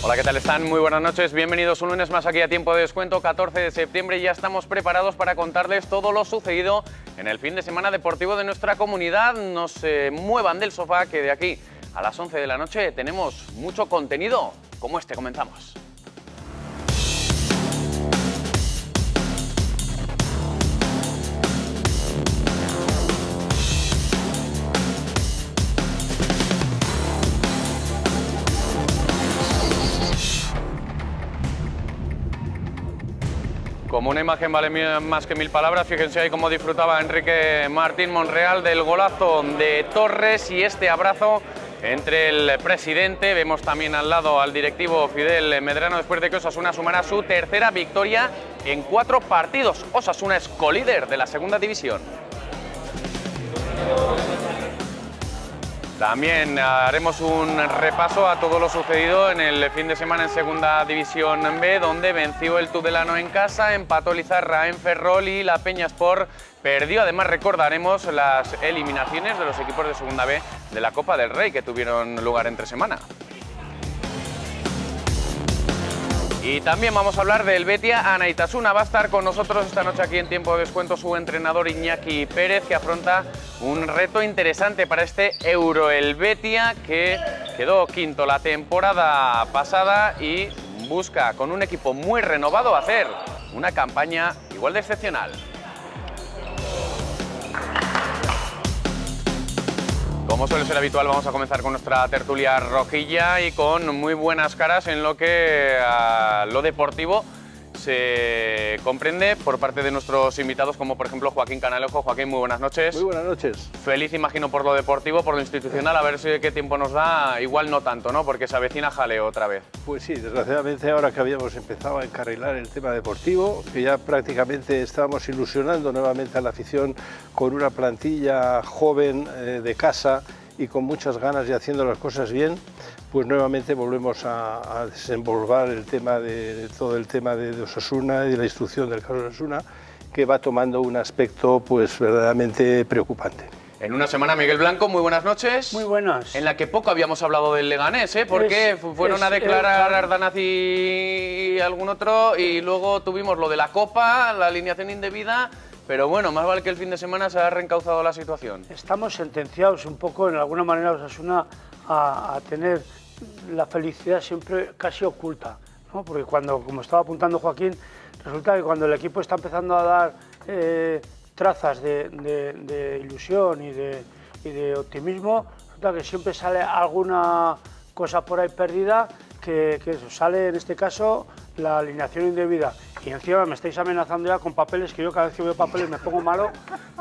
Hola, ¿qué tal están? Muy buenas noches, bienvenidos un lunes más aquí a Tiempo de Descuento, 14 de septiembre, y ya estamos preparados para contarles todo lo sucedido en el fin de semana deportivo de nuestra comunidad. No se muevan del sofá, que de aquí a las 11 de la noche tenemos mucho contenido como este. Comenzamos. Como una imagen vale más que mil palabras, fíjense ahí cómo disfrutaba Enrique Martín Monreal del golazo de Torres y este abrazo entre el presidente. Vemos también al lado al directivo Fidel Medrano después de que Osasuna sumara su tercera victoria en 4 partidos. Osasuna es colíder de la segunda división. También haremos un repaso a todo lo sucedido en el fin de semana en Segunda División B, donde venció el Tudelano en casa, empató Lizarra en Ferrol y la Peñasport perdió. Además, recordaremos las eliminaciones de los equipos de Segunda B de la Copa del Rey que tuvieron lugar entre semana. Y también vamos a hablar del Betia Anaitasuna. Va a estar con nosotros esta noche aquí en Tiempo de Descuento su entrenador Iñaki Pérez, que afronta un reto interesante para este Euro. El Betia, que quedó quinto la temporada pasada y busca con un equipo muy renovado hacer una campaña igual de excepcional. Como suele ser habitual, vamos a comenzar con nuestra tertulia rojilla y con muy buenas caras en lo que a lo deportivo se comprende por parte de nuestros invitados, como por ejemplo Joaquín Canalejo. Joaquín, muy buenas noches. Muy buenas noches. Feliz, imagino, por lo deportivo, por lo institucional, a ver si qué tiempo nos da. Igual no tanto, ¿no? Porque se avecina jaleo otra vez. Pues sí, desgraciadamente ahora que habíamos empezado a encarrilar el tema deportivo, que ya prácticamente estábamos ilusionando nuevamente a la afición con una plantilla joven de casa y con muchas ganas y haciendo las cosas bien, pues nuevamente volvemos a desenvolver el tema todo el tema de Osasuna y de la instrucción del caso Osasuna, que va tomando un aspecto pues verdaderamente preocupante. En una semana, Miguel Blanco, muy buenas noches. Muy buenas. En la que poco habíamos hablado del Leganés, ¿eh? Porque fueron a declarar Ardanaz y algún otro, y luego tuvimos lo de la Copa, la alineación indebida. Pero bueno, más vale que el fin de semana se ha reencauzado la situación. Estamos sentenciados un poco, en alguna manera, Osasuna, a tener la felicidad siempre casi oculta, ¿no? Porque cuando, como estaba apuntando Joaquín, resulta que cuando el equipo está empezando a dar trazas de ilusión y de optimismo, resulta que siempre sale alguna cosa por ahí perdida, que sale en este caso la alineación indebida. Y encima me estáis amenazando ya con papeles, que yo cada vez que veo papeles me pongo malo,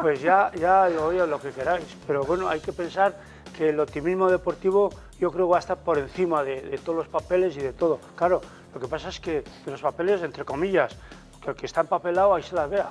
pues ya digo, oye, lo que queráis. Pero bueno, hay que pensar que el optimismo deportivo yo creo que va a estar por encima de todos los papeles y de todo. Claro, lo que pasa es que los papeles, entre comillas, que el que está empapelado ahí se las vea.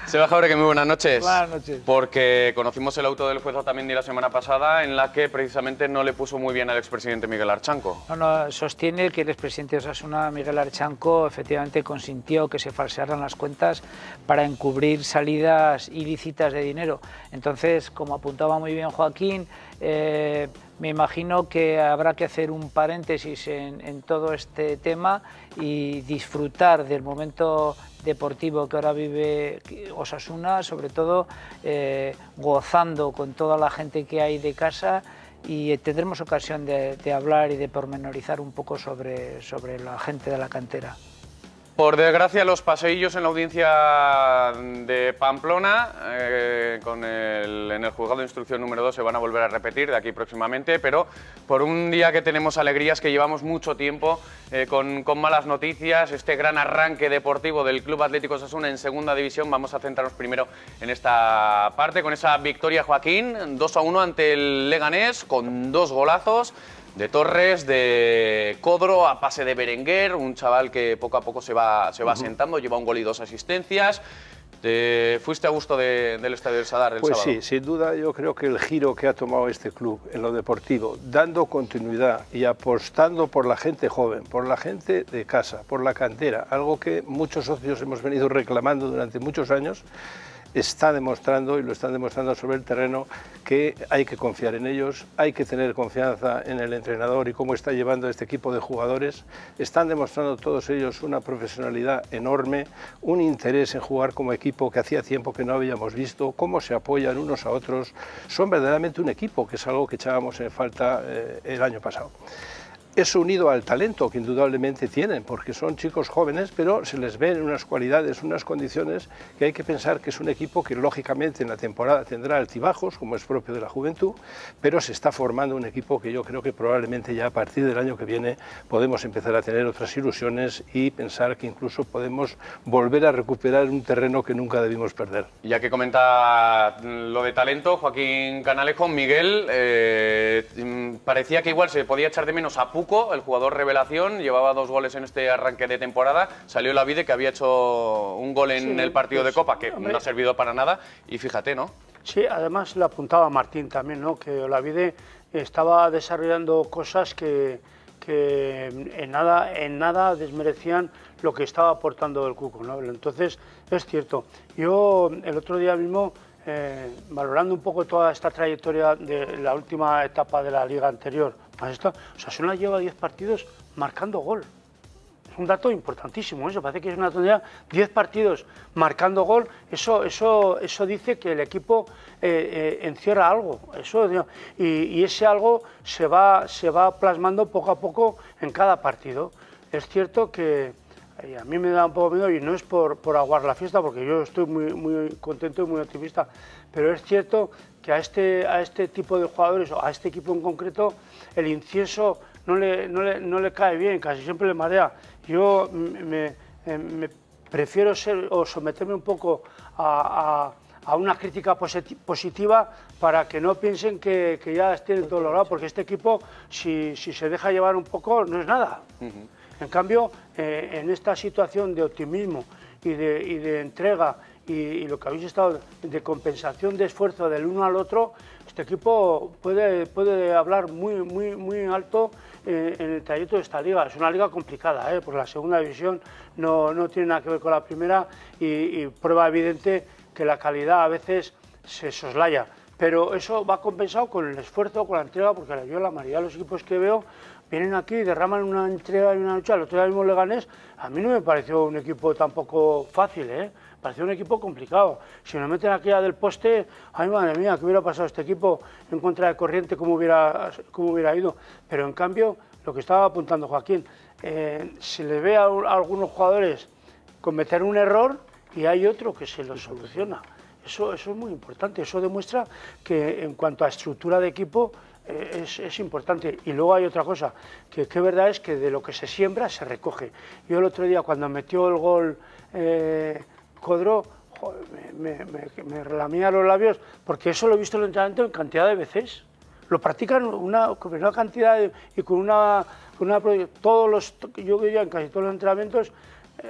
Seba Jauregui, muy buenas noches. Buenas noches. Porque conocimos el auto del juez Otamendi la semana pasada, en la que precisamente no le puso muy bien al expresidente Miguel Archanco. No, sostiene que el expresidente de Osasuna, Miguel Archanco, efectivamente consintió que se falsearan las cuentas para encubrir salidas ilícitas de dinero. Entonces, como apuntaba muy bien Joaquín, me imagino que habrá que hacer un paréntesis en todo este tema y disfrutar del momento deportivo que ahora vive Osasuna, sobre todo gozando con toda la gente que hay de casa, y tendremos ocasión de hablar y de pormenorizar un poco sobre la gente de la cantera. Por desgracia, los paseillos en la audiencia de Pamplona en el juzgado de instrucción número 2 se van a volver a repetir de aquí próximamente, pero por un día que tenemos alegrías, que llevamos mucho tiempo con malas noticias, este gran arranque deportivo del Club Atlético Osasuna en segunda división, vamos a centrarnos primero en esta parte, con esa victoria, Joaquín, 2-1 ante el Leganés, con 2 golazos de Torres, de Codro, a pase de Berenguer, un chaval que poco a poco se va asentando, lleva un gol y 2 asistencias. ¿Te fuiste a gusto del Estadio del Sadar el sábado? Pues sí, sin duda yo creo que el giro que ha tomado este club en lo deportivo, dando continuidad y apostando por la gente joven, por la gente de casa, por la cantera, algo que muchos socios hemos venido reclamando durante muchos años, está demostrando, y lo están demostrando sobre el terreno, que hay que confiar en ellos, hay que tener confianza en el entrenador y cómo está llevando este equipo de jugadores. Están demostrando todos ellos una profesionalidad enorme, un interés en jugar como equipo que hacía tiempo que no habíamos visto, cómo se apoyan unos a otros. Son verdaderamente un equipo, que es algo que echábamos en falta el año pasado. Eso unido al talento que indudablemente tienen, porque son chicos jóvenes, pero se les ven unas cualidades, unas condiciones que hay que pensar que es un equipo que lógicamente en la temporada tendrá altibajos, como es propio de la juventud, pero se está formando un equipo que yo creo que probablemente ya a partir del año que viene podemos empezar a tener otras ilusiones y pensar que incluso podemos volver a recuperar un terreno que nunca debimos perder. Ya que comenta lo de talento, Joaquín Canalejo, Miguel, parecía que igual se podía echar de menos a Puco, el jugador revelación, llevaba 2 goles en este arranque de temporada, salió Olavide, que había hecho un gol en el partido de Copa, que no ha servido para nada, y fíjate, ¿no? Sí, además le apuntaba Martín también, ¿no? Que Olavide estaba desarrollando cosas que en nada desmerecían lo que estaba aportando el Cuco, ¿no? Entonces, es cierto. Yo el otro día mismo, valorando un poco toda esta trayectoria de la última etapa de la liga anterior, Osasuna lleva 10 partidos marcando gol. Es un dato importantísimo, eso parece que es una tontería. 10 partidos marcando gol, eso dice que el equipo encierra algo. Y ese algo se va plasmando poco a poco en cada partido. Es cierto que a mí me da un poco miedo, y no es por aguar la fiesta, porque yo estoy muy contento y muy optimista, pero es cierto que a este tipo de jugadores, o a este equipo en concreto, el incienso no le cae bien, casi siempre le marea. Yo me prefiero someterme un poco a una crítica positiva para que no piensen que ya tienen todo logrado, porque este equipo, si se deja llevar un poco, no es nada. En cambio, en esta situación de optimismo y de entrega y lo que habéis estado de compensación de esfuerzo del uno al otro, este equipo puede hablar muy alto en el trayecto de esta liga. Es una liga complicada, porque la segunda división no tiene nada que ver con la primera, y prueba evidente que la calidad a veces se soslaya. Pero eso va compensado con el esfuerzo, con la entrega, porque yo la mayoría de los equipos que veo vienen aquí y derraman una entrega y una lucha. El otro día mismo Leganés, a mí no me pareció un equipo tampoco fácil, pareció un equipo complicado. Si nos meten aquí a del poste, ay madre mía, ¿qué hubiera pasado este equipo en contra de corriente? ¿Cómo hubiera ido? Pero en cambio, lo que estaba apuntando Joaquín, se le ve a algunos jugadores cometer un error y hay otro que se lo soluciona. Eso es muy importante, eso demuestra que en cuanto a estructura de equipo es importante. Y luego hay otra cosa, que verdad es que de lo que se siembra se recoge. Yo el otro día, cuando metió el gol Codro, me relamía los labios, porque eso lo he visto en el entrenamiento en cantidad de veces. Lo practican con una cantidad y con una yo diría en casi todos los entrenamientos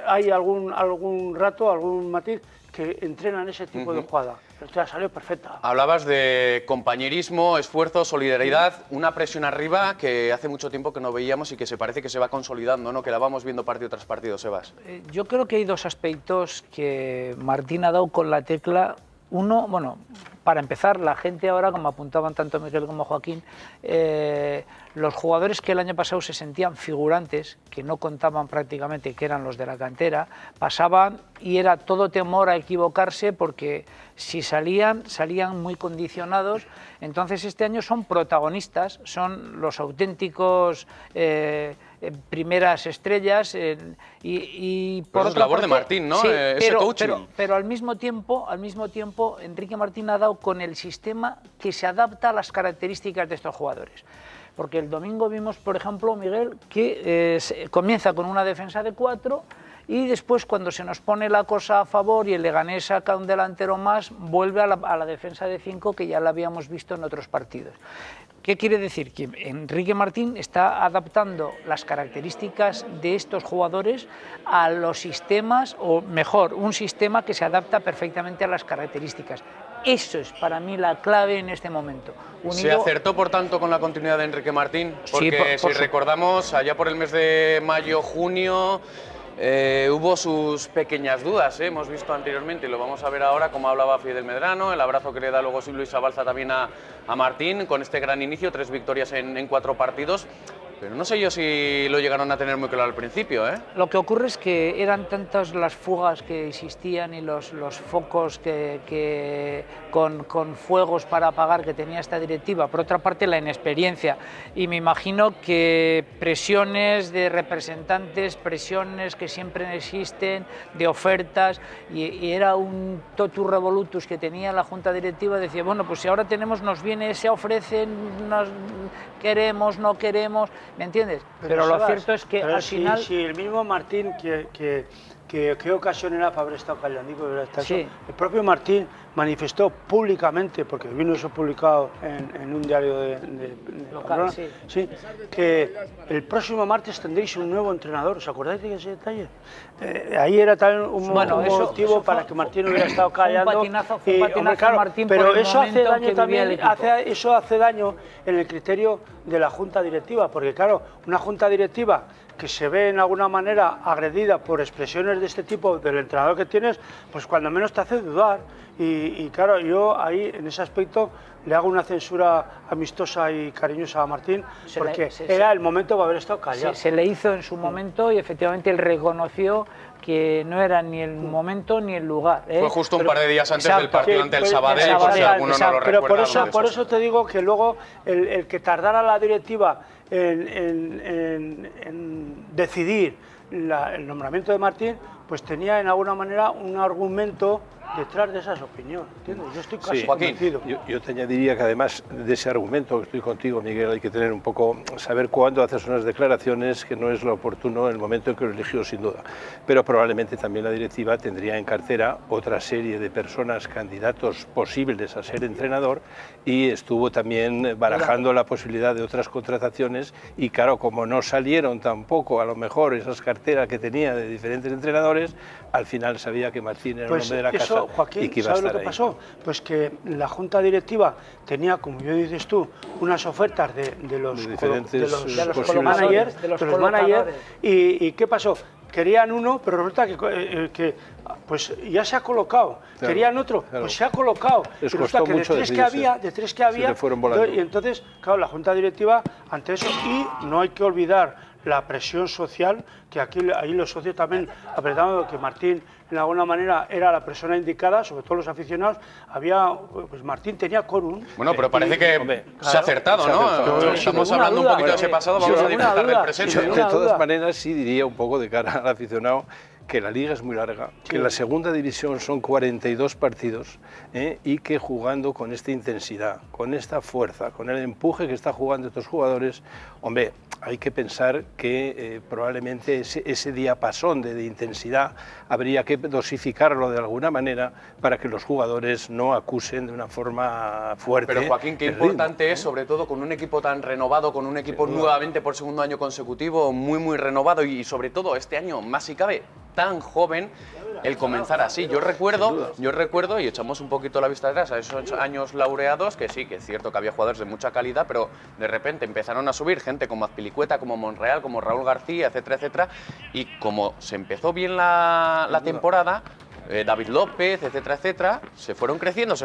hay algún rato, algún matiz que entrenan ese tipo de jugada. Pero salió perfecta. Hablabas de compañerismo, esfuerzo, solidaridad, una presión arriba que hace mucho tiempo que no veíamos y que se parece que se va consolidando, ¿no? Que la vamos viendo partido tras partido, Sebas. Yo creo que hay 2 aspectos que Martín ha dado con la tecla. Uno, bueno, para empezar, la gente ahora, como apuntaban tanto Miguel como Joaquín, los jugadores que el año pasado se sentían figurantes, que no contaban prácticamente, que eran los de la cantera, pasaban y era todo temor a equivocarse, porque si salían muy condicionados. Entonces este año son protagonistas, son los auténticos primeras estrellas, y por otra labor de Martín, ¿no? Sí, ese coaching. pero al mismo tiempo Enrique Martín ha dado con el sistema que se adapta a las características de estos jugadores. Porque el domingo vimos, por ejemplo, Miguel, que comienza con una defensa de 4 y después, cuando se nos pone la cosa a favor y el Leganés saca un delantero más, vuelve a la defensa de 5, que ya la habíamos visto en otros partidos. ¿Qué quiere decir? Que Enrique Martín está adaptando las características de estos jugadores a los sistemas, o mejor, un sistema que se adapta perfectamente a las características. Eso es para mí la clave en este momento. ¿Se acertó, por tanto, con la continuidad de Enrique Martín? Porque si recordamos, allá por el mes de mayo, junio, Hubo sus pequeñas dudas, hemos visto anteriormente y lo vamos a ver ahora, como hablaba Fidel Medrano, el abrazo que le da luego Luis Abalza también a Martín, con este gran inicio, 3 victorias en 4 partidos. Pero no sé yo si lo llegaron a tener muy claro al principio, ¿eh? Lo que ocurre es que eran tantas las fugas que existían y los focos con fuegos para apagar que tenía esta directiva. Por otra parte, la inexperiencia. Y me imagino que presiones de representantes, presiones que siempre existen, de ofertas, y era un totus revolutus que tenía la Junta Directiva. Decía, bueno, pues si ahora tenemos, nos viene, se ofrecen, nos queremos, no queremos... ¿Me entiendes? Pero lo cierto es que al final... Si el mismo Martín, ¿qué ocasión era para haber estado callando? Sí. El propio Martín manifestó públicamente, porque vino eso publicado en un diario de local, sí, que el próximo martes tendréis un nuevo entrenador. ¿Os acordáis de ese detalle? Ahí era también un motivo para que Martín hubiera estado callando. Fue un patinazo claro, Martín, pero eso hace daño también, eso hace daño en el criterio de la Junta Directiva, porque claro, una Junta Directiva que se ve en alguna manera agredida por expresiones de este tipo del entrenador que tienes, pues cuando menos te hace dudar. Y claro, yo ahí en ese aspecto le hago una censura amistosa y cariñosa a Martín, porque era el momento de haber estado callado. Se le hizo en su momento y efectivamente él reconoció que no era ni el momento ni el lugar. Fue justo un par de días antes del partido ante el Sabadell, por si alguno no lo recuerda. Pero por eso te digo que luego el que tardara la directiva en decidir el nombramiento de Martín, pues tenía en alguna manera un argumento detrás de esas opiniones, ¿entiendes? Yo estoy casi convencido. Yo te añadiría que además de ese argumento, que estoy contigo, Miguel, hay que tener un poco, saber cuándo haces unas declaraciones, que no es lo oportuno en el momento en que lo eligió, sin duda. Pero probablemente también la directiva tendría en cartera otra serie de personas, candidatos posibles a ser entrenador, y estuvo también barajando la posibilidad de otras contrataciones, y claro, como no salieron tampoco a lo mejor esas carteras que tenía de diferentes entrenadores, al final sabía que Martín era el hombre de la casa. Joaquín, ¿sabes lo que pasó? Pues que la Junta Directiva tenía, como bien dices tú, unas ofertas de los managers, y ¿qué pasó? Querían uno, pero resulta que pues ya se ha colocado. Claro, querían otro, pues se ha colocado. Les costó que mucho de tres que había, y entonces, claro, la Junta Directiva ante eso, y no hay que olvidar la presión social, que ahí los socios también apretaban, que Martín en alguna manera era la persona indicada, sobre todo los aficionados. Pues Martín tenía quórum. Bueno, pero parece que se ha acertado, ¿no? Estamos hablando un poquito de ese pasado, vamos a disfrutar del presente. De todas maneras, sí diría un poco de cara al aficionado que la liga es muy larga, que la segunda división son 42 partidos, y que jugando con esta intensidad, con esta fuerza, con el empuje que están jugando estos jugadores, hombre, hay que pensar que probablemente ese diapasón de intensidad habría que dosificarlo de alguna manera para que los jugadores no acusen de una forma fuerte. Pero Joaquín, qué importante es, sobre todo con un equipo tan renovado, con un equipo nuevamente por segundo año consecutivo, muy renovado, y sobre todo este año, más si cabe, tan joven, el comenzar así. Yo recuerdo, y echamos un poquito la vista atrás a esos años laureados, que sí, que es cierto que había jugadores de mucha calidad, pero de repente empezaron a subir gente como Azpilicueta, como Monreal, como Raúl García, etcétera, etcétera, y como se empezó bien la temporada, David López, etcétera, etcétera, se fueron creciendo,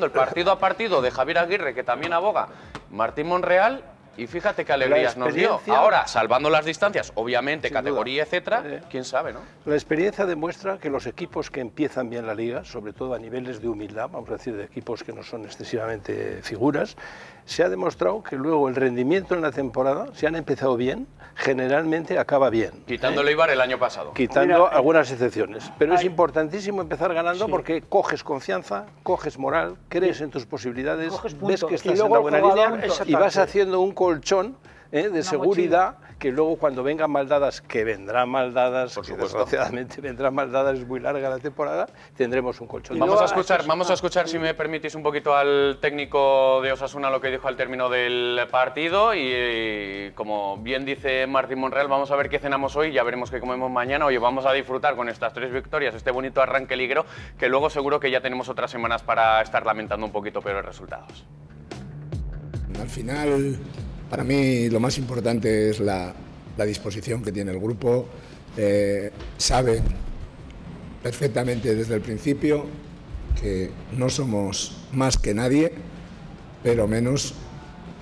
el partido a partido de Javier Aguirre, que también aboga, Martín Monreal. Y fíjate qué alegrías nos dio. Ahora, salvando las distancias, obviamente, categoría, etcétera, quién sabe, ¿no? La experiencia demuestra que los equipos que empiezan bien la liga, sobre todo a niveles de humildad, vamos a decir, de equipos que no son excesivamente figuras, se ha demostrado que luego el rendimiento en la temporada, si han empezado bien, generalmente acaba bien. Quitando el Eibar el año pasado. Quitando algunas excepciones. Pero es importantísimo empezar ganando, porque coges confianza, coges moral, crees en tus posibilidades, ves que estás en la buena línea y vas haciendo un colchón de seguridad, que luego cuando vengan maldadas, que vendrán maldadas, que desgraciadamente vendrán maldadas, es muy larga la temporada, tendremos un colchón. Vamos a escuchar, si me permitís, un poquito al técnico de Osasuna lo que dijo al término del partido, y como bien dice Martín Monreal, vamos a ver qué cenamos hoy, ya veremos qué comemos mañana. Oye, vamos a disfrutar con estas 3 victorias, este bonito arranque liguero, que luego seguro que ya tenemos otras semanas para estar lamentando un poquito peores resultados. Al final, para mí lo más importante es la disposición que tiene el grupo, saben perfectamente desde el principio que no somos más que nadie, pero menos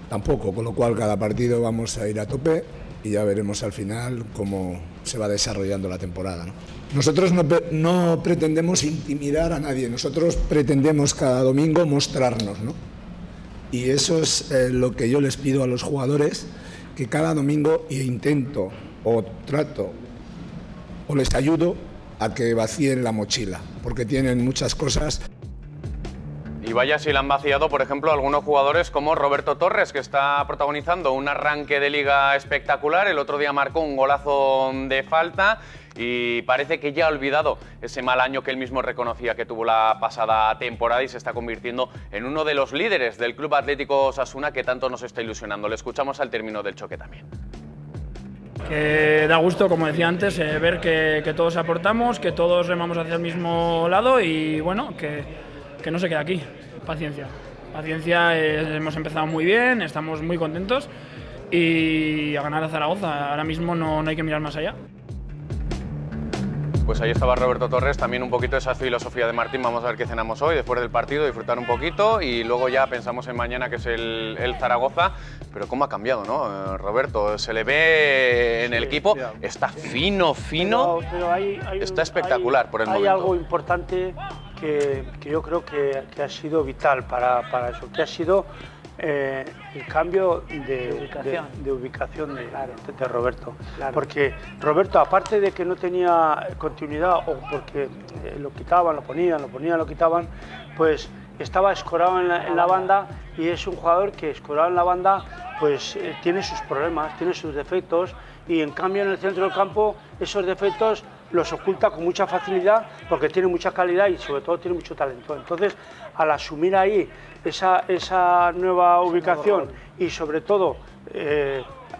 tampoco, con lo cual cada partido vamos a ir a tope y ya veremos al final cómo se va desarrollando la temporada, ¿no? Nosotros no pretendemos intimidar a nadie, nosotros pretendemos cada domingo mostrarnos, ¿no? Y eso es lo que yo les pido a los jugadores, que cada domingo intento o trato o les ayudo a que vacíen la mochila, porque tienen muchas cosas. Y vaya si la han vaciado, por ejemplo, algunos jugadores como Roberto Torres, que está protagonizando un arranque de liga espectacular. El otro día marcó un golazo de falta y parece que ya ha olvidado ese mal año que él mismo reconocía que tuvo la pasada temporada y se está convirtiendo en uno de los líderes del Club Atlético Osasuna que tanto nos está ilusionando. Le escuchamos al término del choque también. Que da gusto, como decía antes, ver que todos aportamos, que todos remamos hacia el mismo lado y bueno, que no se quede aquí. Paciencia. Paciencia, hemos empezado muy bien, estamos muy contentos y a ganar a Zaragoza. Ahora mismo no hay que mirar más allá. Pues ahí estaba Roberto Torres, también un poquito esa filosofía de Martín. Vamos a ver qué cenamos hoy, después del partido, disfrutar un poquito y luego ya pensamos en mañana, que es el Zaragoza. Pero cómo ha cambiado, ¿no, Roberto? Se le ve en el equipo, está fino, pero está espectacular por el momento. Hay algo importante que yo creo que ha sido vital para eso, que ha sido el cambio de ubicación de Roberto. Claro. Porque Roberto, aparte de que no tenía continuidad o porque lo quitaban, lo ponían, lo quitaban, pues estaba escorado en la banda y es un jugador que escorado en la banda pues tiene sus problemas, tiene sus defectos y en cambio en el centro del campo esos defectos los oculta con mucha facilidad porque tiene mucha calidad y sobre todo tiene mucho talento. Entonces, al asumir ahí esa nueva ubicación y sobre todo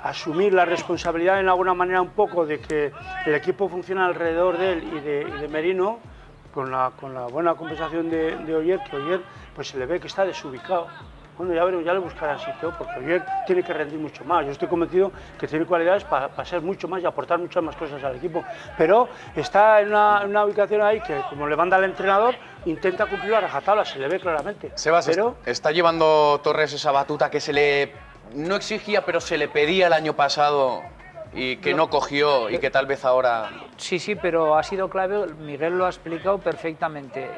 asumir la responsabilidad en alguna manera un poco de que el equipo funciona alrededor de él y de Merino, con la buena compensación de Oyer, que Oyer pues se le ve que está desubicado. Bueno, ya veremos, ya le buscará sitio, porque Oyer tiene que rendir mucho más. Yo estoy convencido que tiene cualidades para ser mucho más y aportar muchas más cosas al equipo. Pero está en una ubicación ahí que, como le manda el entrenador, intenta cumplir la rajatabla, se le ve claramente. Sebas, pero ¿está llevando Torres esa batuta que se le no exigía, pero se le pedía el año pasado y que no cogió y que tal vez ahora...? Sí, pero ha sido clave, Miguel lo ha explicado perfectamente.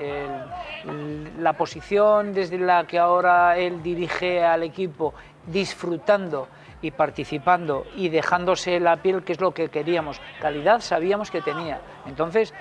La posición desde la que ahora él dirige al equipo, disfrutando y participando y dejándose la piel, que es lo que queríamos. Calidad sabíamos que tenía. Entonces,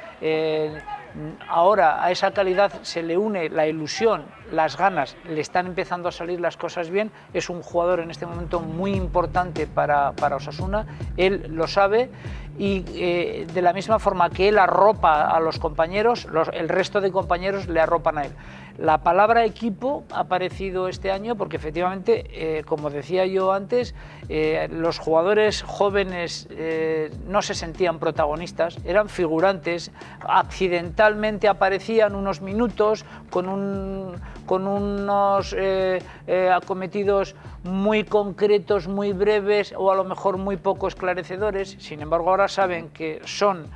ahora a esa calidad se le une la ilusión, las ganas, le están empezando a salir las cosas bien. Es un jugador en este momento muy importante para Osasuna, él lo sabe y de la misma forma que él arropa a los compañeros, el resto de compañeros le arropan a él. La palabra equipo ha aparecido este año porque efectivamente, como decía yo antes, los jugadores jóvenes no se sentían protagonistas, eran figurantes, accidentalmente aparecían unos minutos con unos acometidos muy concretos, muy breves o a lo mejor muy poco esclarecedores. Sin embargo, ahora saben que son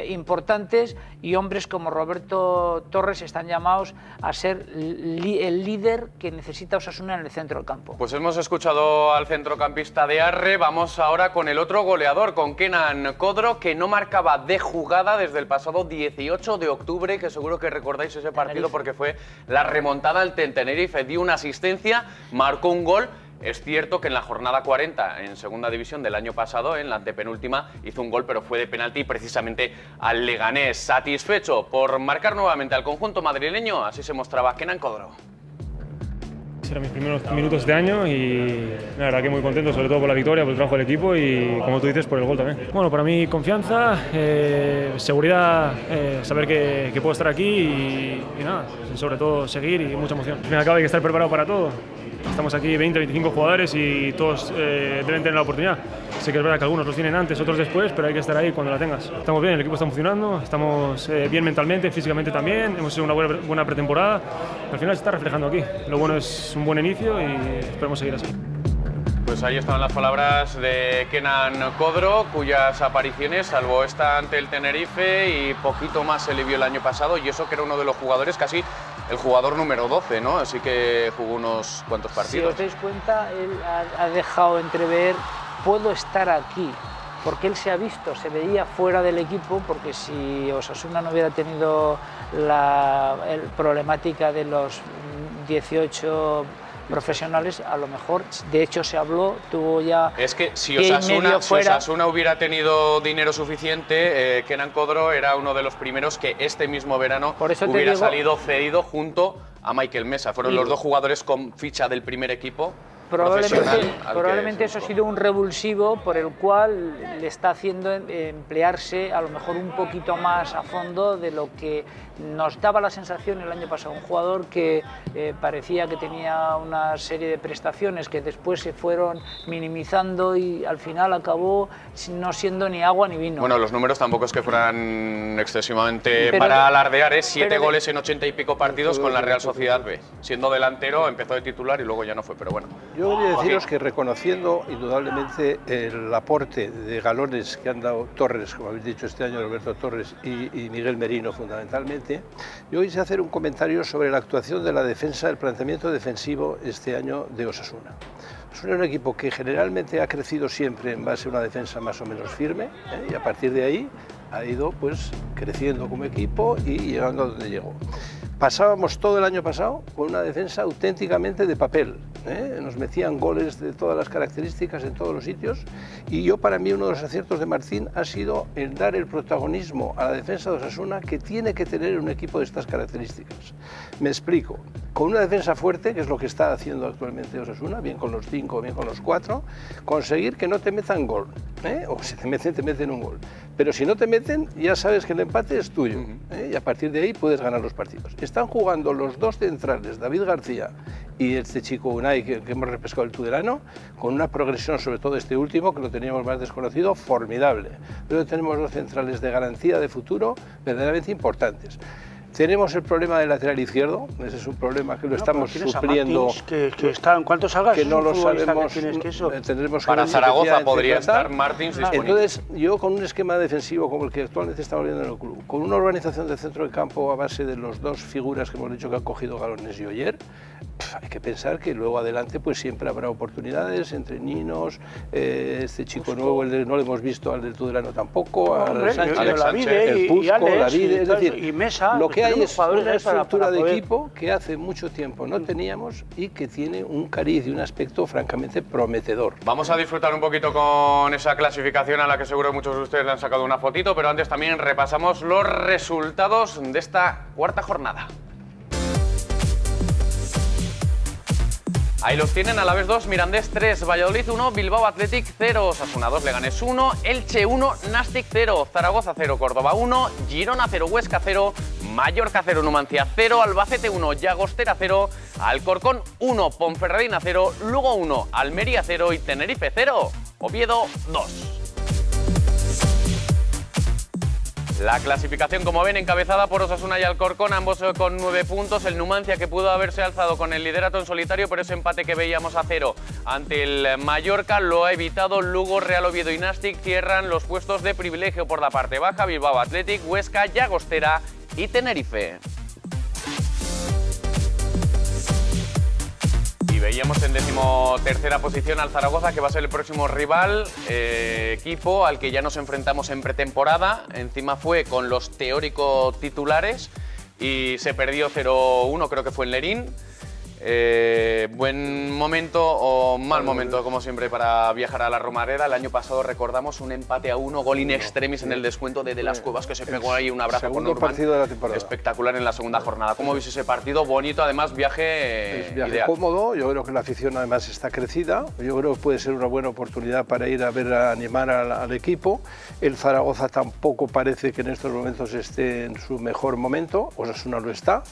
importantes y hombres como Roberto Torres están llamados a ser el líder que necesita Osasuna en el centro del campo. Pues hemos escuchado al centrocampista de Arre, vamos ahora con el otro goleador, con Kenan Codro, que no marcaba de jugada desde el pasado 18 de octubre, que seguro que recordáis ese partido porque fue la remontada al Tenerife, dio una asistencia, marcó un gol. Es cierto que en la jornada 40, en segunda división del año pasado, en la antepenúltima, hizo un gol, pero fue de penalti precisamente al Leganés. Satisfecho por marcar nuevamente al conjunto madrileño, así se mostraba Kenan Codro. Eran mis primeros minutos de año y la verdad que muy contento, sobre todo por la victoria, por el trabajo del equipo y, como tú dices, por el gol también. Bueno, para mí confianza, seguridad, saber que puedo estar aquí y nada, sobre todo seguir y mucha emoción. Me acaba de estar preparado para todo. Estamos aquí 20-25 jugadores y todos deben tener la oportunidad. Sé que es verdad que algunos los tienen antes, otros después, pero hay que estar ahí cuando la tengas. Estamos bien, el equipo está funcionando, estamos bien mentalmente, físicamente también, hemos hecho una buena pretemporada. Al final se está reflejando aquí. Lo bueno es un buen inicio y esperemos seguir así. Pues ahí estaban las palabras de Kenan Kodro, cuyas apariciones, salvo esta ante el Tenerife y poquito más se le vio el año pasado, y eso que era uno de los jugadores, casi el jugador número 12, ¿no? Así que jugó unos cuantos partidos. Si os dais cuenta, él ha dejado entrever, puedo estar aquí, porque él se ha visto, se veía fuera del equipo, porque si Osasuna no hubiera tenido la problemática de los 18 profesionales, a lo mejor, de hecho se habló, tuvo ya... Es que si Osasuna hubiera tenido dinero suficiente, Kenan Kodro era uno de los primeros que este mismo verano hubiera salido cedido junto a Michael Mesa. Fueron los dos jugadores con ficha del primer equipo. Probablemente eso ha sido un revulsivo por el cual le está haciendo emplearse a lo mejor un poquito más a fondo de lo que nos daba la sensación el año pasado. Un jugador que parecía que tenía una serie de prestaciones que después se fueron minimizando y al final acabó no siendo ni agua ni vino. Bueno, los números tampoco es que fueran excesivamente para alardear, 7 goles en 80 y pico partidos con la Real Sociedad B. Siendo delantero, empezó de titular y luego ya no fue, pero bueno. Yo quería deciros que reconociendo indudablemente el aporte de galones que han dado Torres, como habéis dicho este año, Roberto Torres y Miguel Merino fundamentalmente, yo quise hacer un comentario sobre la actuación de la defensa, el planteamiento defensivo este año de Osasuna. Osasuna es un equipo que generalmente ha crecido siempre en base a una defensa más o menos firme, y a partir de ahí ha ido pues creciendo como equipo y llegando a donde llegó. Pasábamos todo el año pasado con una defensa auténticamente de papel, nos metían goles de todas las características en todos los sitios, y yo, para mí, uno de los aciertos de Martín ha sido el dar el protagonismo a la defensa de Osasuna que tiene que tener un equipo de estas características. Me explico, con una defensa fuerte, que es lo que está haciendo actualmente Osasuna, bien con los 5, bien con los 4, conseguir que no te metan gol, o si te meten un gol. Pero si no te meten, ya sabes que el empate es tuyo, y a partir de ahí puedes ganar los partidos. Están jugando los dos centrales, David García y este chico Unai, que hemos repescado el Tudelano, con una progresión, sobre todo este último, que lo teníamos más desconocido, formidable. Pero tenemos dos centrales de garantía de futuro verdaderamente importantes. Tenemos el problema del lateral izquierdo, ese es un problema que lo estamos supliendo. Que está, en cuanto salga, que no lo sabemos, para Zaragoza podría estar Martins disponible. Entonces, yo con un esquema defensivo como el que actualmente estamos viendo en el club, con una organización de centro de campo a base de los dos figuras que hemos dicho que han cogido galones y Oyer, hay que pensar que luego adelante pues siempre habrá oportunidades entre Ninos, este chico nuevo, no lo hemos visto al del Tudelano tampoco, al Sánchez, el Pusco, Lavide, es decir, y Mesa, lo que hay es una estructura de equipo que hace mucho tiempo no teníamos y que tiene un cariz y un aspecto francamente prometedor. Vamos a disfrutar un poquito con esa clasificación a la que seguro muchos de ustedes le han sacado una fotito, pero antes también repasamos los resultados de esta cuarta jornada. Ahí los tienen: Alavés 2, Mirandés 3, Valladolid 1, Bilbao Athletic 0, Osasuna 2, Leganés 1, Elche 1, Nastic 0, Zaragoza 0, Córdoba 1, Girona 0, Huesca 0, Mallorca 0, Numancia 0, Albacete 1, Llagostera 0, Alcorcón 1, Ponferradina 0, Lugo 1, Almería 0 y Tenerife 0, Oviedo 2. La clasificación, como ven, encabezada por Osasuna y Alcorcón, ambos con 9 puntos. El Numancia, que pudo haberse alzado con el liderato en solitario, pero ese empate que veíamos a 0 ante el Mallorca lo ha evitado. Lugo, Real Oviedo y Nastic cierran los puestos de privilegio por la parte baja: Bilbao Athletic, Huesca, Llagostera y Tenerife. Veíamos en 13ª posición al Zaragoza, que va a ser el próximo rival, equipo al que ya nos enfrentamos en pretemporada. Encima fue con los teóricos titulares y se perdió 0-1, creo que fue en Lerín. Buen momento o mal momento, como siempre, para viajar a la Romareda. El año pasado recordamos un empate a 1, gol in extremis en el descuento de las Cuevas, que se pegó ahí un abrazo con Urbán. Partido de la temporada. Espectacular en la segunda jornada. ¿Cómo veis ese partido? Bonito, además, viaje ideal. Cómodo. Yo creo que la afición además está crecida. Yo creo que puede ser una buena oportunidad para ir a ver, a animar al equipo. El Zaragoza tampoco parece que en estos momentos esté en su mejor momento. Osasuna lo está.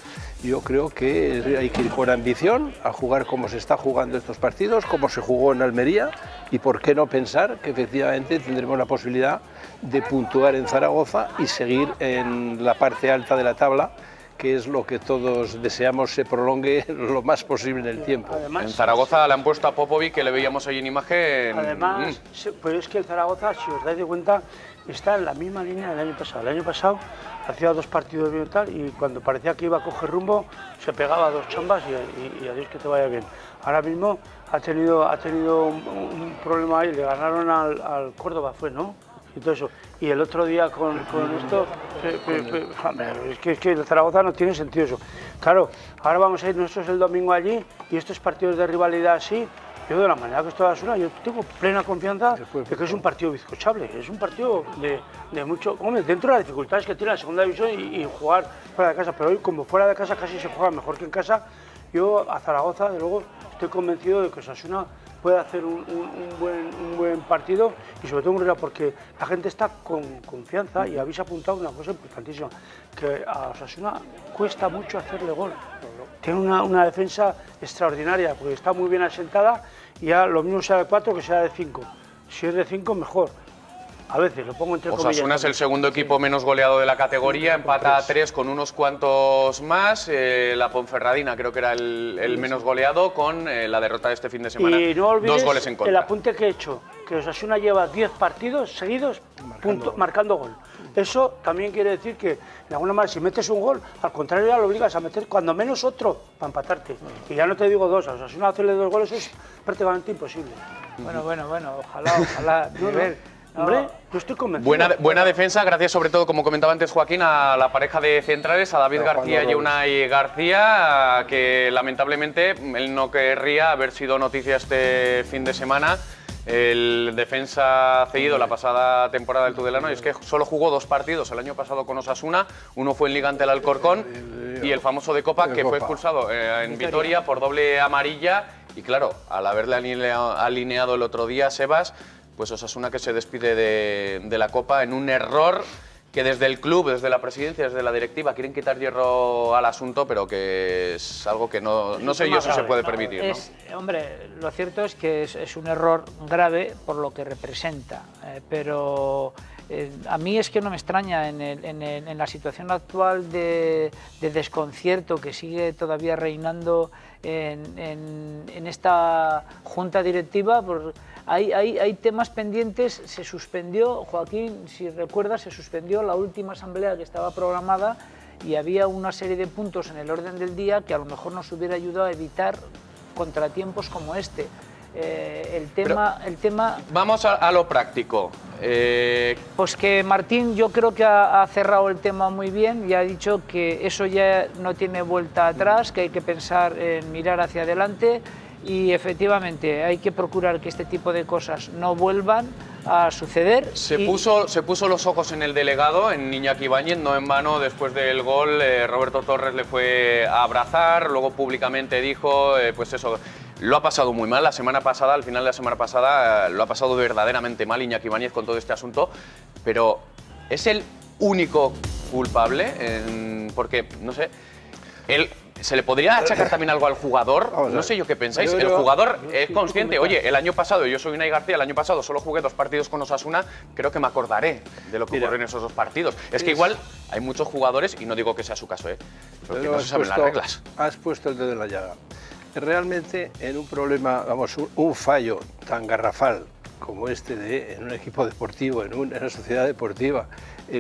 Yo creo que hay que ir con ambición a jugar como se está jugando estos partidos, como se jugó en Almería, y por qué no pensar que efectivamente tendremos la posibilidad de puntuar en Zaragoza y seguir en la parte alta de la tabla, que es lo que todos deseamos se prolongue lo más posible en el tiempo. Además, en Zaragoza le han puesto a Popovic, que le veíamos ahí en imagen. Además, pues es que el Zaragoza, si os dais de cuenta, está en la misma línea del año pasado. El año pasado hacía 2 partidos bien y tal, y cuando parecía que iba a coger rumbo, se pegaba 2 chambas y adiós, que te vaya bien. Ahora mismo ha tenido un problema ahí, le ganaron al Córdoba, fue, ¿no? Y todo eso. Y el otro día con esto, es que el Zaragoza no tiene sentido eso. Claro, ahora vamos a ir nosotros el domingo allí, y estos partidos de rivalidad así, yo de la manera que estoy Osasuna, yo tengo plena confianza de que es un partido bizcochable, es un partido de mucho, hombre, dentro de las dificultades que tiene la segunda división y jugar fuera de casa, pero hoy como fuera de casa casi se juega mejor que en casa, yo a Zaragoza, de luego, estoy convencido de que Osasuna puede hacer un buen partido y sobre todo un rival, porque la gente está con confianza, y habéis apuntado una cosa importantísima, que a Osasuna cuesta mucho hacerle gol. Tiene una defensa extraordinaria, porque está muy bien asentada, y ya lo mismo sea de 4 que sea de 5. Si es de 5, mejor. A veces lo pongo entre comillas. Osasuna es el segundo equipo menos goleado de la categoría, empata a 3 con unos cuantos más. La Ponferradina creo que era el menos goleado, con la derrota de este fin de semana. Y no olvides 2 goles en contra. el apunte que he hecho, que Osasuna lleva 10 partidos seguidos marcando gol. Eso también quiere decir que, de alguna manera, si metes un gol, al contrario ya lo obligas a meter cuando menos otro para empatarte. Y ya no te digo 2, a Osasuna hacerle 2 goles es prácticamente imposible. Bueno, ojalá. Hombre, yo estoy convencido. Buena defensa, gracias sobre todo, como comentaba antes Joaquín, a la pareja de centrales, a David García y Unai García, que lamentablemente él no querría haber sido noticia este fin de semana. El defensa cedido la pasada temporada del Tudelano, y es que solo jugó 2 partidos el año pasado con Osasuna, uno fue en Liga ante el Alcorcón y el famoso de Copa, que fue expulsado en Vitoria por doble amarilla, y claro, al haberle alineado el otro día Sebas, pues Osasuna que se despide de la Copa en un error que desde el club, desde la presidencia, desde la directiva quieren quitar hierro al asunto, pero que es algo que no sé yo si se puede permitir, ¿no? Hombre, lo cierto es que es un error grave por lo que representa, pero a mí es que no me extraña en la situación actual de desconcierto que sigue todavía reinando en esta junta directiva. Hay temas pendientes. Se suspendió, Joaquín, si recuerdas, se suspendió la última asamblea que estaba programada, y había una serie de puntos en el orden del día que a lo mejor nos hubiera ayudado a evitar contratiempos como este. El tema... Vamos a lo práctico. Pues que Martín, yo creo que ha cerrado el tema muy bien y ha dicho que eso ya no tiene vuelta atrás, que hay que pensar en mirar hacia adelante, y efectivamente hay que procurar que este tipo de cosas no vuelvan a suceder. Se puso los ojos en el delegado, en Iñaki Ibáñez, no en vano. Después del gol, Roberto Torres le fue a abrazar, luego públicamente dijo, pues eso, lo ha pasado muy mal la semana pasada, al final de la semana pasada, lo ha pasado verdaderamente mal Iñaki Ibáñez con todo este asunto, pero ¿es el único culpable? Porque, no sé, ¿se le podría achacar también algo al jugador? No sé yo qué pensáis. El jugador es consciente. Oye, el año pasado, yo soy Unai García, el año pasado solo jugué 2 partidos con Osasuna, creo que me acordaré de lo que ocurrió en esos 2 partidos. Es que igual hay muchos jugadores, y no digo que sea su caso, pero que no se saben las reglas. Has puesto el dedo en la llaga. Realmente en un problema, vamos, un fallo tan garrafal como este en un equipo deportivo, en una sociedad deportiva,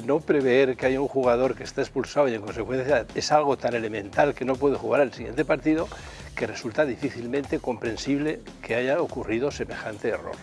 no prever que haya un jugador que está expulsado y en consecuencia es algo tan elemental que no puede jugar al siguiente partido, que resulta difícilmente comprensible que haya ocurrido semejante error.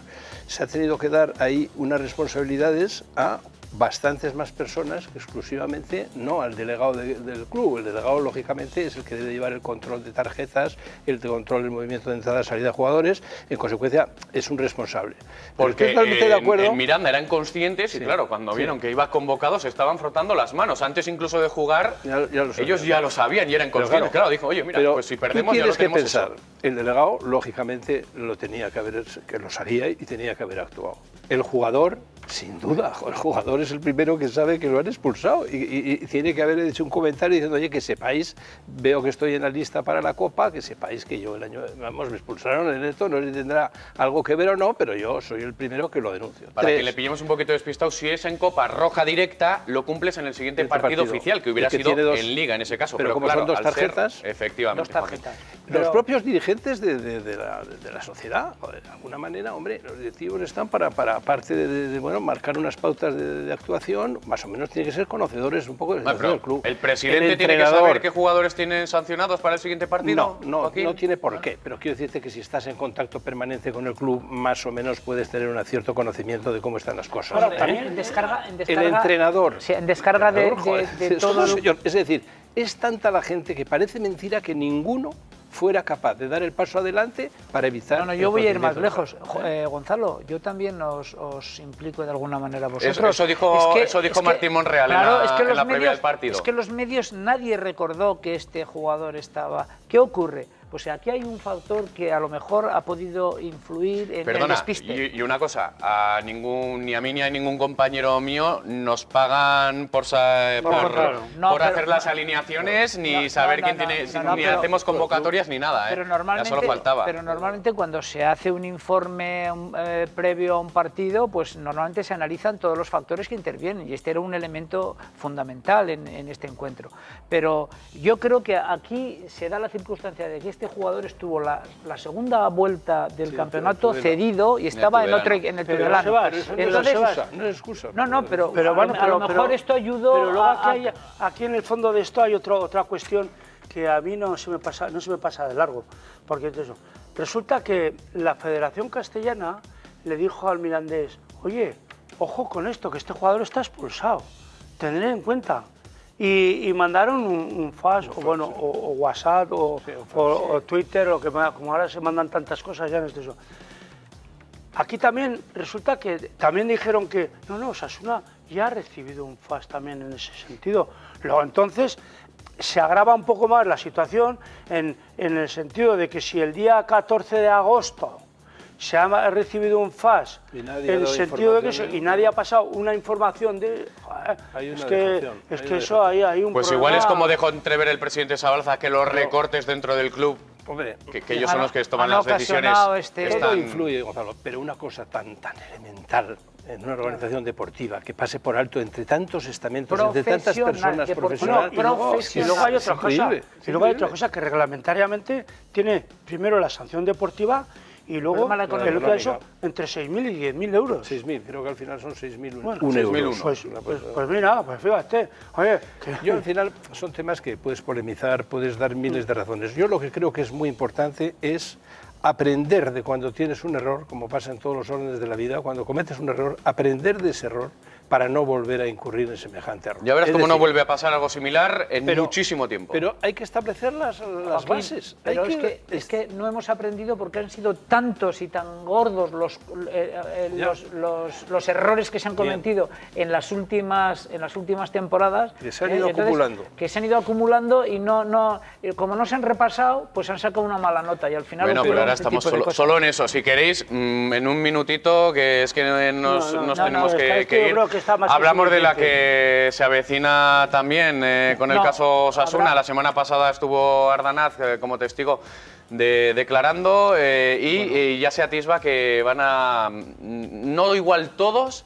Se ha tenido que dar ahí unas responsabilidades a bastantes más personas que exclusivamente no al delegado del club. El delegado, lógicamente, es el que debe llevar el control de tarjetas, el control del movimiento de entrada y salida de jugadores, en consecuencia es un responsable. Porque en Miranda eran conscientes y claro, cuando vieron que iba convocado se estaban frotando las manos. Antes incluso de jugar, ellos ya lo sabían y eran conscientes. Claro, dijo, oye, mira, pues si perdemos ya lo tenemos pensar. El delegado, lógicamente, lo tenía que haber, que lo sabía y tenía que haber actuado. El jugador Sin duda, el jugador es el primero que sabe que lo han expulsado y tiene que haber hecho un comentario diciendo, oye, que sepáis, veo que estoy en la lista para la Copa, que sepáis que yo el año, vamos, me expulsaron en esto, no sé si tendrá algo que ver o no, pero yo soy el primero que lo denuncio. Para que le pillemos un poquito despistado, si es en Copa roja directa, lo cumples en el siguiente partido oficial, que hubiera sido en Liga en ese caso. Pero como claro, son dos tarjetas, efectivamente. Dos tarjetas. Los propios dirigentes de la sociedad, joder, de alguna manera, hombre, los directivos están para aparte de bueno, marcar unas pautas de actuación, más o menos tienen que ser conocedores un poco del club. ¿El presidente tiene que saber qué jugadores tienen sancionados para el siguiente partido? No tiene por qué, pero quiero decirte que si estás en contacto permanente con el club, más o menos puedes tener un cierto conocimiento de cómo están las cosas. Ahora, también en descarga, el entrenador. Sí, en descarga de todo. Señor, es decir, es tanta la gente que parece mentira que ninguno fuera capaz de dar el paso adelante para evitar... No, yo voy a ir más lejos. Gonzalo, yo también os implico de alguna manera vosotros. Eso dijo Martín Monreal en la previa del partido. Es que los medios nadie recordó que este jugador estaba... ¿Qué ocurre? Pues aquí hay un factor que a lo mejor ha podido influir en el despiste. Y una cosa, ni a mí ni a ningún compañero mío nos pagan por hacer las alineaciones, ni saber quién tiene, ni hacemos convocatorias ni nada. Pero ya solo faltaba. Pero normalmente cuando se hace un informe previo a un partido, pues normalmente se analizan todos los factores que intervienen y este era un elemento fundamental en este encuentro. Pero yo creo que aquí se da la circunstancia de que este jugador estuvo la segunda vuelta del campeonato cedido y estaba en el Tudelano. No es excusa. Pero bueno, a lo mejor esto ayudó. Pero luego aquí en el fondo de esto hay otra cuestión que a mí no se me pasa de largo, porque es eso. Resulta que la Federación Castellana le dijo al Mirandés, oye, ojo con esto, que este jugador está expulsado, tened en cuenta. Y mandaron un fax, o WhatsApp, o Twitter, como ahora se mandan tantas cosas ya en esto. Aquí también resulta que también dijeron que no, Osasuna ya ha recibido un fax también en ese sentido. Luego entonces se agrava un poco más la situación en el sentido de que si el día 14 de agosto se ha recibido un fax en el sentido de que nadie ha pasado una información de... Es que eso hay un pues problema. Igual es como dejó entrever el presidente Sabalza, que los recortes dentro del club, que ellos son los que toman las decisiones. Todo influye, Gonzalo, pero una cosa tan elemental en una organización deportiva que pase por alto entre tantos estamentos, entre tantas personas profesionales. Y luego hay otra cosa, que reglamentariamente tiene primero la sanción deportiva y luego el otro de eso entre 6.000 y 10.000 euros. 6.000, creo que al final son 6.000 euros. Pues mira, pues fíjate. Oye, yo al final son temas que puedes polemizar, puedes dar miles de razones. Yo lo que creo que es muy importante es aprender de cuando tienes un error, como pasa en todos los órdenes de la vida, cuando cometes un error, aprender de ese error para no volver a incurrir en semejante error. Ya verás cómo no vuelve a pasar algo similar en muchísimo tiempo. Pero hay que establecer las bases. Pero es que no hemos aprendido porque han sido tantos y tan gordos los errores que se han cometido en las últimas temporadas. Que se han ido acumulando. Que se han ido acumulando y como no se han repasado, pues han sacado una mala nota y al final... Bueno, pero ahora estamos solo en eso. Si queréis, en un minutito, que es que nos tenemos que ir. Hablamos de la que se avecina también con el caso Osasuna. La semana pasada estuvo Ardanaz como testigo declarando y ya se atisba que van a, no igual todos,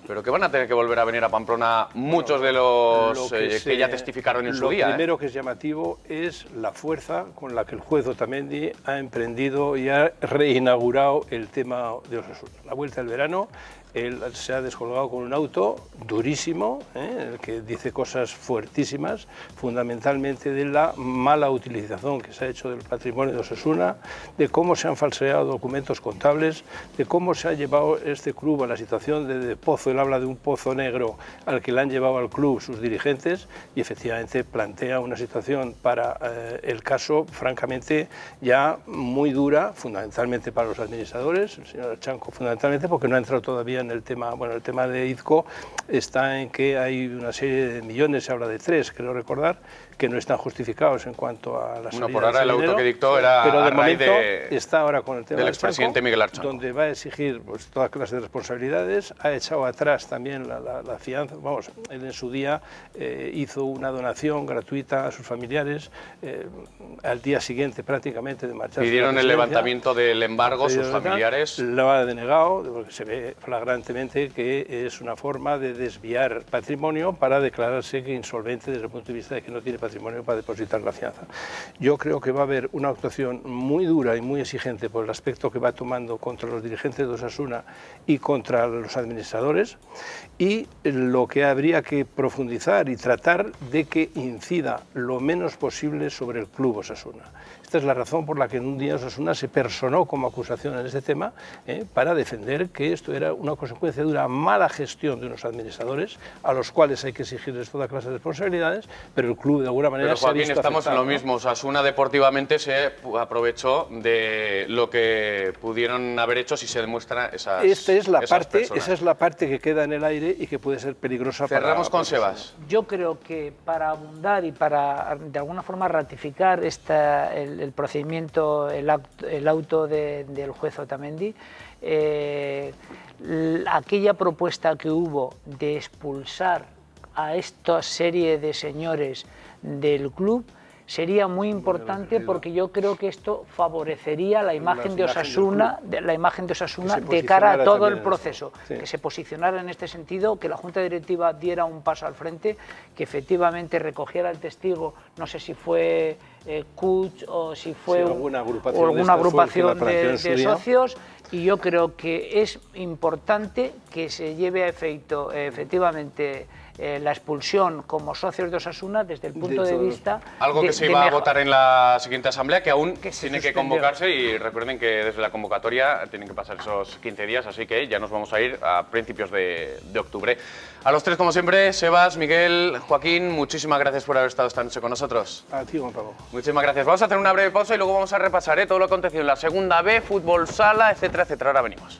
pero que van a tener que volver a venir a Pamplona muchos de los que ya testificaron en su día. Lo primero que es llamativo es la fuerza con la que el juez Otamendi ha emprendido y ha reinaugurado el tema de Osasuna. La vuelta del verano, él se ha descolgado con un auto durísimo, en el que dice cosas fuertísimas, fundamentalmente de la mala utilización que se ha hecho del patrimonio de Osasuna, de cómo se han falseado documentos contables, de cómo se ha llevado este club a la situación de pozo. Él habla de un pozo negro al que le han llevado al club sus dirigentes y efectivamente plantea una situación para el caso francamente ya muy dura, fundamentalmente para los administradores, el señor Chanco fundamentalmente porque no ha entrado todavía todavía en el tema, bueno, el tema de Izco está en que hay una serie de millones, se habla de 3, creo recordar, que no están justificados en cuanto a las. Bueno, por ahora el auto que dictó era pero de a raíz momento está ahora con el tema del expresidente Miguel Archanco, donde va a exigir pues, toda clase de responsabilidades. Ha echado atrás también la fianza. Vamos, él en su día hizo una donación gratuita a sus familiares al día siguiente prácticamente de marcharse. Pidieron el levantamiento del embargo sus familiares. Lo ha denegado porque se ve flagrantemente que es una forma de desviar patrimonio para declararse que insolvente desde el punto de vista de que no tiene patrimonio para depositar la fianza. Yo creo que va a haber una actuación muy dura y muy exigente por el aspecto que va tomando contra los dirigentes de Osasuna y contra los administradores, y lo que habría que profundizar y tratar de que incida lo menos posible sobre el club Osasuna. Esta es la razón por la que en un día Osasuna se personó como acusación en este tema para defender que esto era una consecuencia de una mala gestión de unos administradores a los cuales hay que exigirles toda clase de responsabilidades, pero el club de alguna manera pero, Joaquín, se ha visto estamos afectado, en lo mismo. Osasuna deportivamente se aprovechó de lo que pudieron haber hecho si se demuestra esas Esa es la parte que queda en el aire y que puede ser peligrosa. Cerramos con Sebas. Yo creo que para abundar y para de alguna forma ratificar el procedimiento, el auto del juez Otamendi, aquella propuesta que hubo de expulsar a esta serie de señores del club sería muy importante, porque yo creo que esto favorecería la imagen de Osasuna, de cara a todo el proceso, que se posicionara en este sentido, que la Junta Directiva diera un paso al frente, que efectivamente recogiera el testigo, no sé si fue CUT o si fue alguna agrupación de socios, y yo creo que es importante que se lleve a efecto efectivamente la expulsión como socios de Osasuna desde el punto de vista... Algo que se iba a votar en la siguiente asamblea, que aún tiene que convocarse, y recuerden que desde la convocatoria tienen que pasar esos 15 días, así que ya nos vamos a ir a principios de octubre. A los tres, como siempre, Sebas, Miguel, Joaquín, muchísimas gracias por haber estado esta noche con nosotros. A ti, Juan Pablo. Muchísimas gracias. Vamos a hacer una breve pausa y luego vamos a repasar todo lo acontecido en la segunda B, fútbol sala, etcétera, etcétera. Ahora venimos.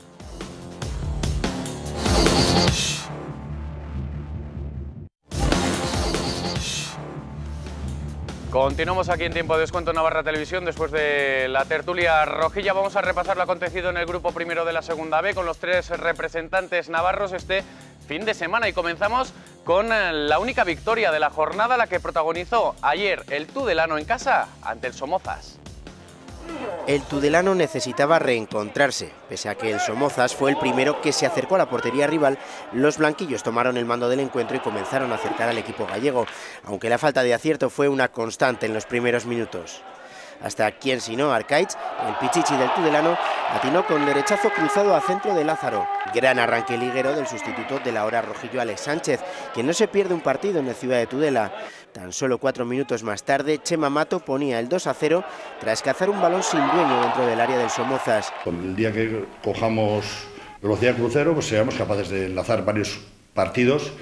Continuamos aquí en Tiempo de Descuento Navarra Televisión. Después de la tertulia rojilla vamos a repasar lo acontecido en el grupo primero de la segunda B con los tres representantes navarros este fin de semana, y comenzamos con la única victoria de la jornada, la que protagonizó ayer el Tudelano en casa ante el Somozas. El Tudelano necesitaba reencontrarse. Pese a que el Somozas fue el primero que se acercó a la portería rival, los blanquillos tomaron el mando del encuentro y comenzaron a acercar al equipo gallego, aunque la falta de acierto fue una constante en los primeros minutos. Hasta quien sino Arcaich, el pichichi del Tudelano, atinó con derechazo cruzado a centro de Lázaro. Gran arranque liguero del sustituto de la hora rojillo Alex Sánchez, quien no se pierde un partido en la ciudad de Tudela. Tan solo 4 minutos más tarde, Chema Mato ponía el 2-0 tras cazar un balón sin dueño dentro del área del Somozas. El día que cojamos velocidad crucero, pues seamos capaces de enlazar varios partidos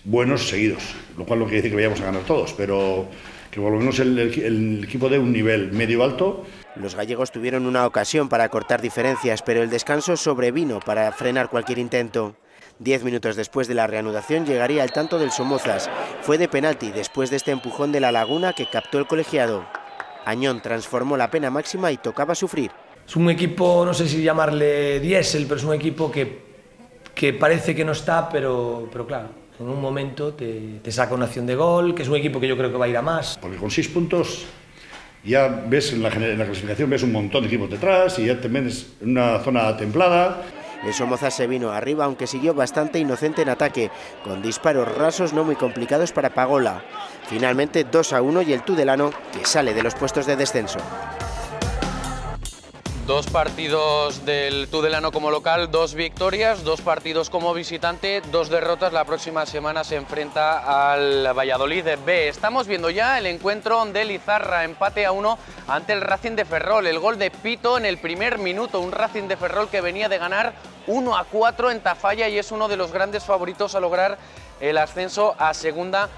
buenos seguidos, lo cual no quiere decir que vayamos a ganar todos, pero que por lo menos el equipo dé un nivel medio-alto. Los gallegos tuvieron una ocasión para cortar diferencias, pero el descanso sobrevino para frenar cualquier intento. 10 minutos después de la reanudación llegaría el tanto del Somozas. Fue de penalti después de este empujón de la Laguna que captó el colegiado. Añón transformó la pena máxima y tocaba sufrir. Es un equipo, no sé si llamarle diésel, pero es un equipo que parece que no está, pero claro, en un momento te saca una acción de gol, que es un equipo que yo creo que va a ir a más. Porque con 6 puntos ya ves en la clasificación ves un montón de equipos detrás y ya te metes en una zona templada. El Somozas se vino arriba, aunque siguió bastante inocente en ataque, con disparos rasos no muy complicados para Pagola. Finalmente 2-1 y el Tudelano, que sale de los puestos de descenso. 2 partidos del Tudelano como local, 2 victorias, 2 partidos como visitante, 2 derrotas. La próxima semana se enfrenta al Valladolid B. Estamos viendo ya el encuentro de Lizarra, empate a 1 ante el Racing de Ferrol. El gol de Pito en el primer minuto, un Racing de Ferrol que venía de ganar 1-4 en Tafalla y es uno de los grandes favoritos a lograr el ascenso a segunda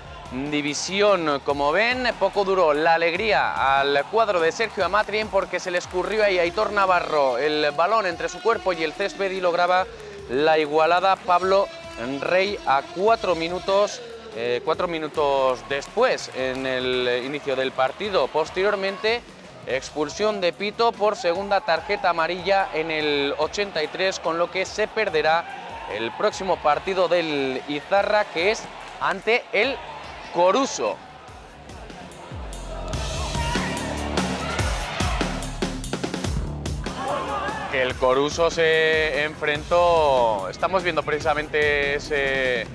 división. Como ven, poco duró la alegría al cuadro de Sergio Amatrien porque se le escurrió ahí a Aitor Navarro el balón entre su cuerpo y el césped y lograba la igualada Pablo Rey a 4 minutos después en el inicio del partido. Posteriormente, expulsión de Pito por segunda tarjeta amarilla en el 83, con lo que se perderá el próximo partido del Izarra, que es ante el Coruso. El Coruso se enfrentó, estamos viendo precisamente ese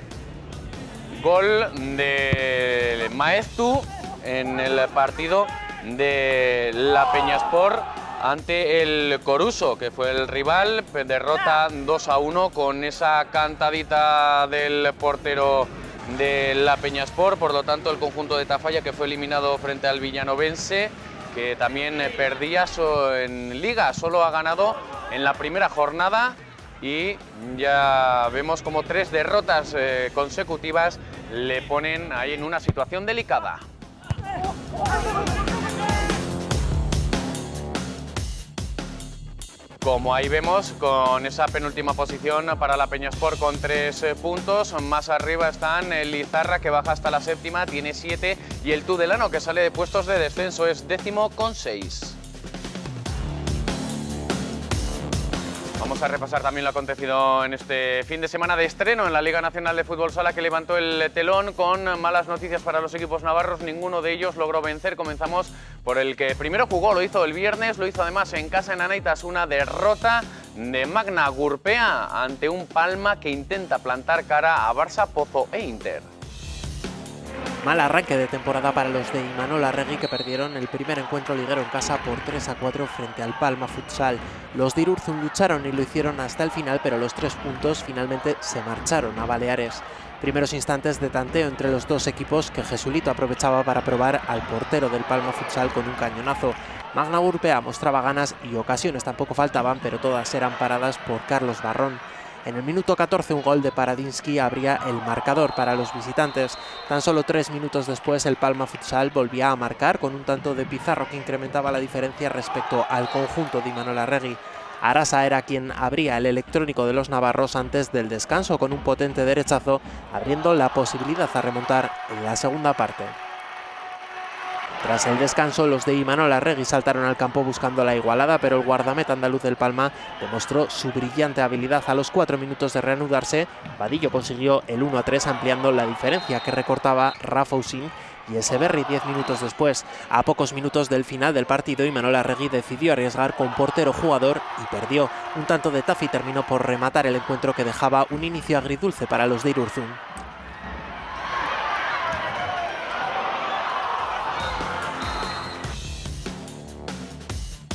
gol de Maeztu en el partido de la Peñaspor ante el Coruso, que fue el rival. Derrota 2-1 con esa cantadita del portero de la Peñaspor. Por lo tanto, el conjunto de Tafalla, que fue eliminado frente al Villanovense, que también perdía en Liga, solo ha ganado en la primera jornada, y ya vemos como 3 derrotas consecutivas le ponen ahí en una situación delicada. Como ahí vemos, con esa penúltima posición para la Peñaspor con 3 puntos. Más arriba están el Izarra, que baja hasta la 7ª, tiene 7, y el Tudelano, que sale de puestos de descenso, es 10º con 6. Vamos a repasar también lo acontecido en este fin de semana de estreno en la Liga Nacional de Fútbol Sala, que levantó el telón con malas noticias para los equipos navarros. Ninguno de ellos logró vencer. Comenzamos por el que primero jugó, lo hizo el viernes, lo hizo además en casa en Anaitas, una derrota de Magna Gurpea ante un Palma que intenta plantar cara a Barça, Pozo e Inter. Mal arranque de temporada para los de Imanol Arregui, que perdieron el primer encuentro liguero en casa por 3-4 frente al Palma Futsal. Los de Irurzun lucharon y lo hicieron hasta el final, pero los 3 puntos finalmente se marcharon a Baleares. Primeros instantes de tanteo entre los dos equipos, que Jesulito aprovechaba para probar al portero del Palma Futsal con un cañonazo. Magna Gurpea mostraba ganas y ocasiones tampoco faltaban, pero todas eran paradas por Carlos Barrón. En el minuto 14 un gol de Paradinsky abría el marcador para los visitantes. Tan solo 3 minutos después el Palma Futsal volvía a marcar con un tanto de Pizarro que incrementaba la diferencia respecto al conjunto de Imanol Arregui. Arasa era quien abría el electrónico de los navarros antes del descanso con un potente derechazo, abriendo la posibilidad a remontar en la segunda parte. Tras el descanso, los de Imanol Arregui saltaron al campo buscando la igualada, pero el guardameta andaluz del Palma demostró su brillante habilidad. A los 4 minutos de reanudarse, Vadillo consiguió el 1-3, ampliando la diferencia que recortaba Rafa Usín y Eseberri 10 minutos después. A pocos minutos del final del partido, Imanol Arregui decidió arriesgar con portero jugador y perdió. Un tanto de Tafi terminó por rematar el encuentro, que dejaba un inicio agridulce para los de Irurzun.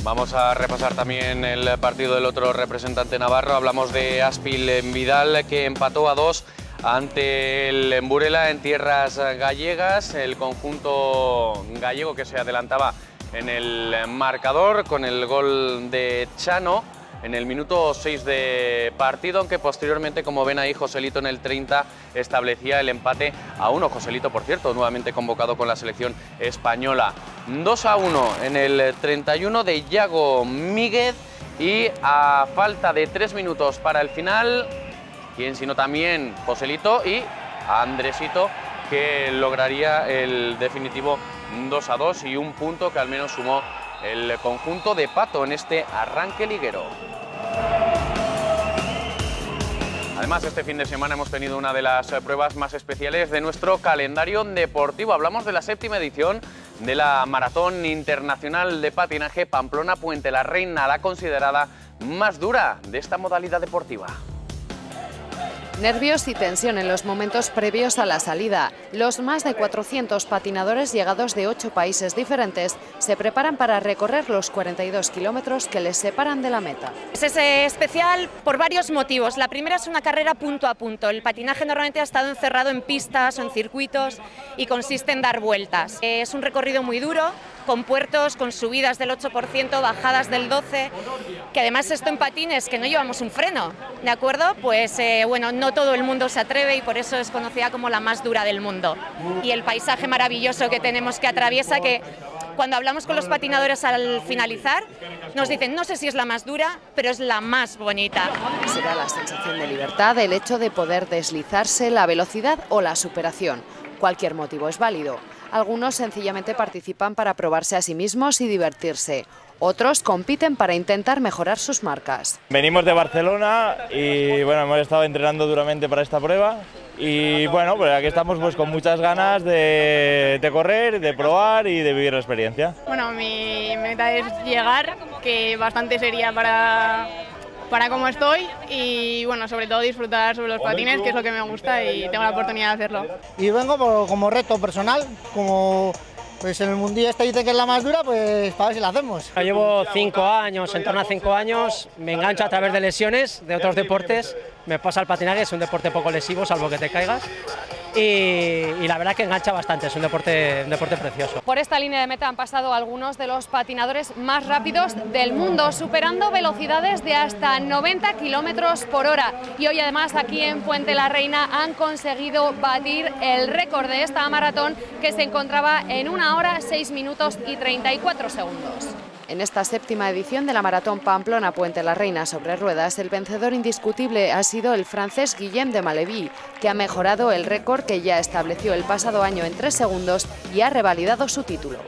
Vamos a repasar también el partido del otro representante navarro. Hablamos de Aspil Vidal, que empató a 2 ante el Burela en tierras gallegas. El conjunto gallego, que se adelantaba en el marcador con el gol de Chano en el minuto 6 de partido, aunque posteriormente, como ven ahí, Joselito en el 30 establecía el empate a 1. Joselito, por cierto, nuevamente convocado con la selección española. 2-1 en el 31 de Yago Míguez, y a falta de 3 minutos para el final, quien sino también Joselito y Andresito, que lograría el definitivo 2-2 y un punto que al menos sumó el conjunto de Pato en este arranque liguero. Además, este fin de semana hemos tenido una de las pruebas más especiales de nuestro calendario deportivo. Hablamos de la 7ª edición de la Maratón Internacional de Patinaje Pamplona-Puente la Reina, la considerada más dura de esta modalidad deportiva. Nervios y tensión en los momentos previos a la salida. Los más de 400 patinadores llegados de 8 países diferentes se preparan para recorrer los 42 kilómetros que les separan de la meta. Es especial por varios motivos. La primera es una carrera punto a punto. El patinaje normalmente ha estado encerrado en pistas o en circuitos y consiste en dar vueltas. Es un recorrido muy duro, con puertos, con subidas del 8%, bajadas del 12%, que además esto en patines, que no llevamos un freno, ¿de acuerdo? Pues bueno, no todo el mundo se atreve y por eso es conocida como la más dura del mundo. Y el paisaje maravilloso que tenemos que atraviesa, que Cuando hablamos con los patinadores al finalizar, nos dicen, no sé si es la más dura, pero es la más bonita. Será la sensación de libertad, el hecho de poder deslizarse, la velocidad o la superación. Cualquier motivo es válido. Algunos sencillamente participan para probarse a sí mismos y divertirse. Otros compiten para intentar mejorar sus marcas. Venimos de Barcelona y bueno, hemos estado entrenando duramente para esta prueba y bueno, pues aquí estamos pues con muchas ganas de correr, de probar y de vivir la experiencia. Bueno, mi meta es llegar, que bastante sería para cómo estoy y bueno, sobre todo disfrutar sobre los patines, que es lo que me gusta y tengo la oportunidad de hacerlo. Y vengo como reto personal, como pues en el mundial este dice que es la más dura, pues para ver si la hacemos. Llevo 5 años, en torno a 5 años, me engancho a través de lesiones de otros deportes, me pasa el patinaje, es un deporte poco lesivo, salvo que te caigas. Y la verdad que engancha bastante, es un deporte precioso. Por esta línea de meta han pasado algunos de los patinadores más rápidos del mundo, superando velocidades de hasta 90 km/h. Y hoy además aquí en Puente la Reina han conseguido batir el récord de esta maratón, que se encontraba en 1 hora, 6 minutos y 34 segundos. En esta 7ª edición de la Maratón Pamplona Puente la Reina sobre ruedas, el vencedor indiscutible ha sido el francés Guillem de Maleví, que ha mejorado el récord que ya estableció el pasado año en 3 segundos y ha revalidado su título.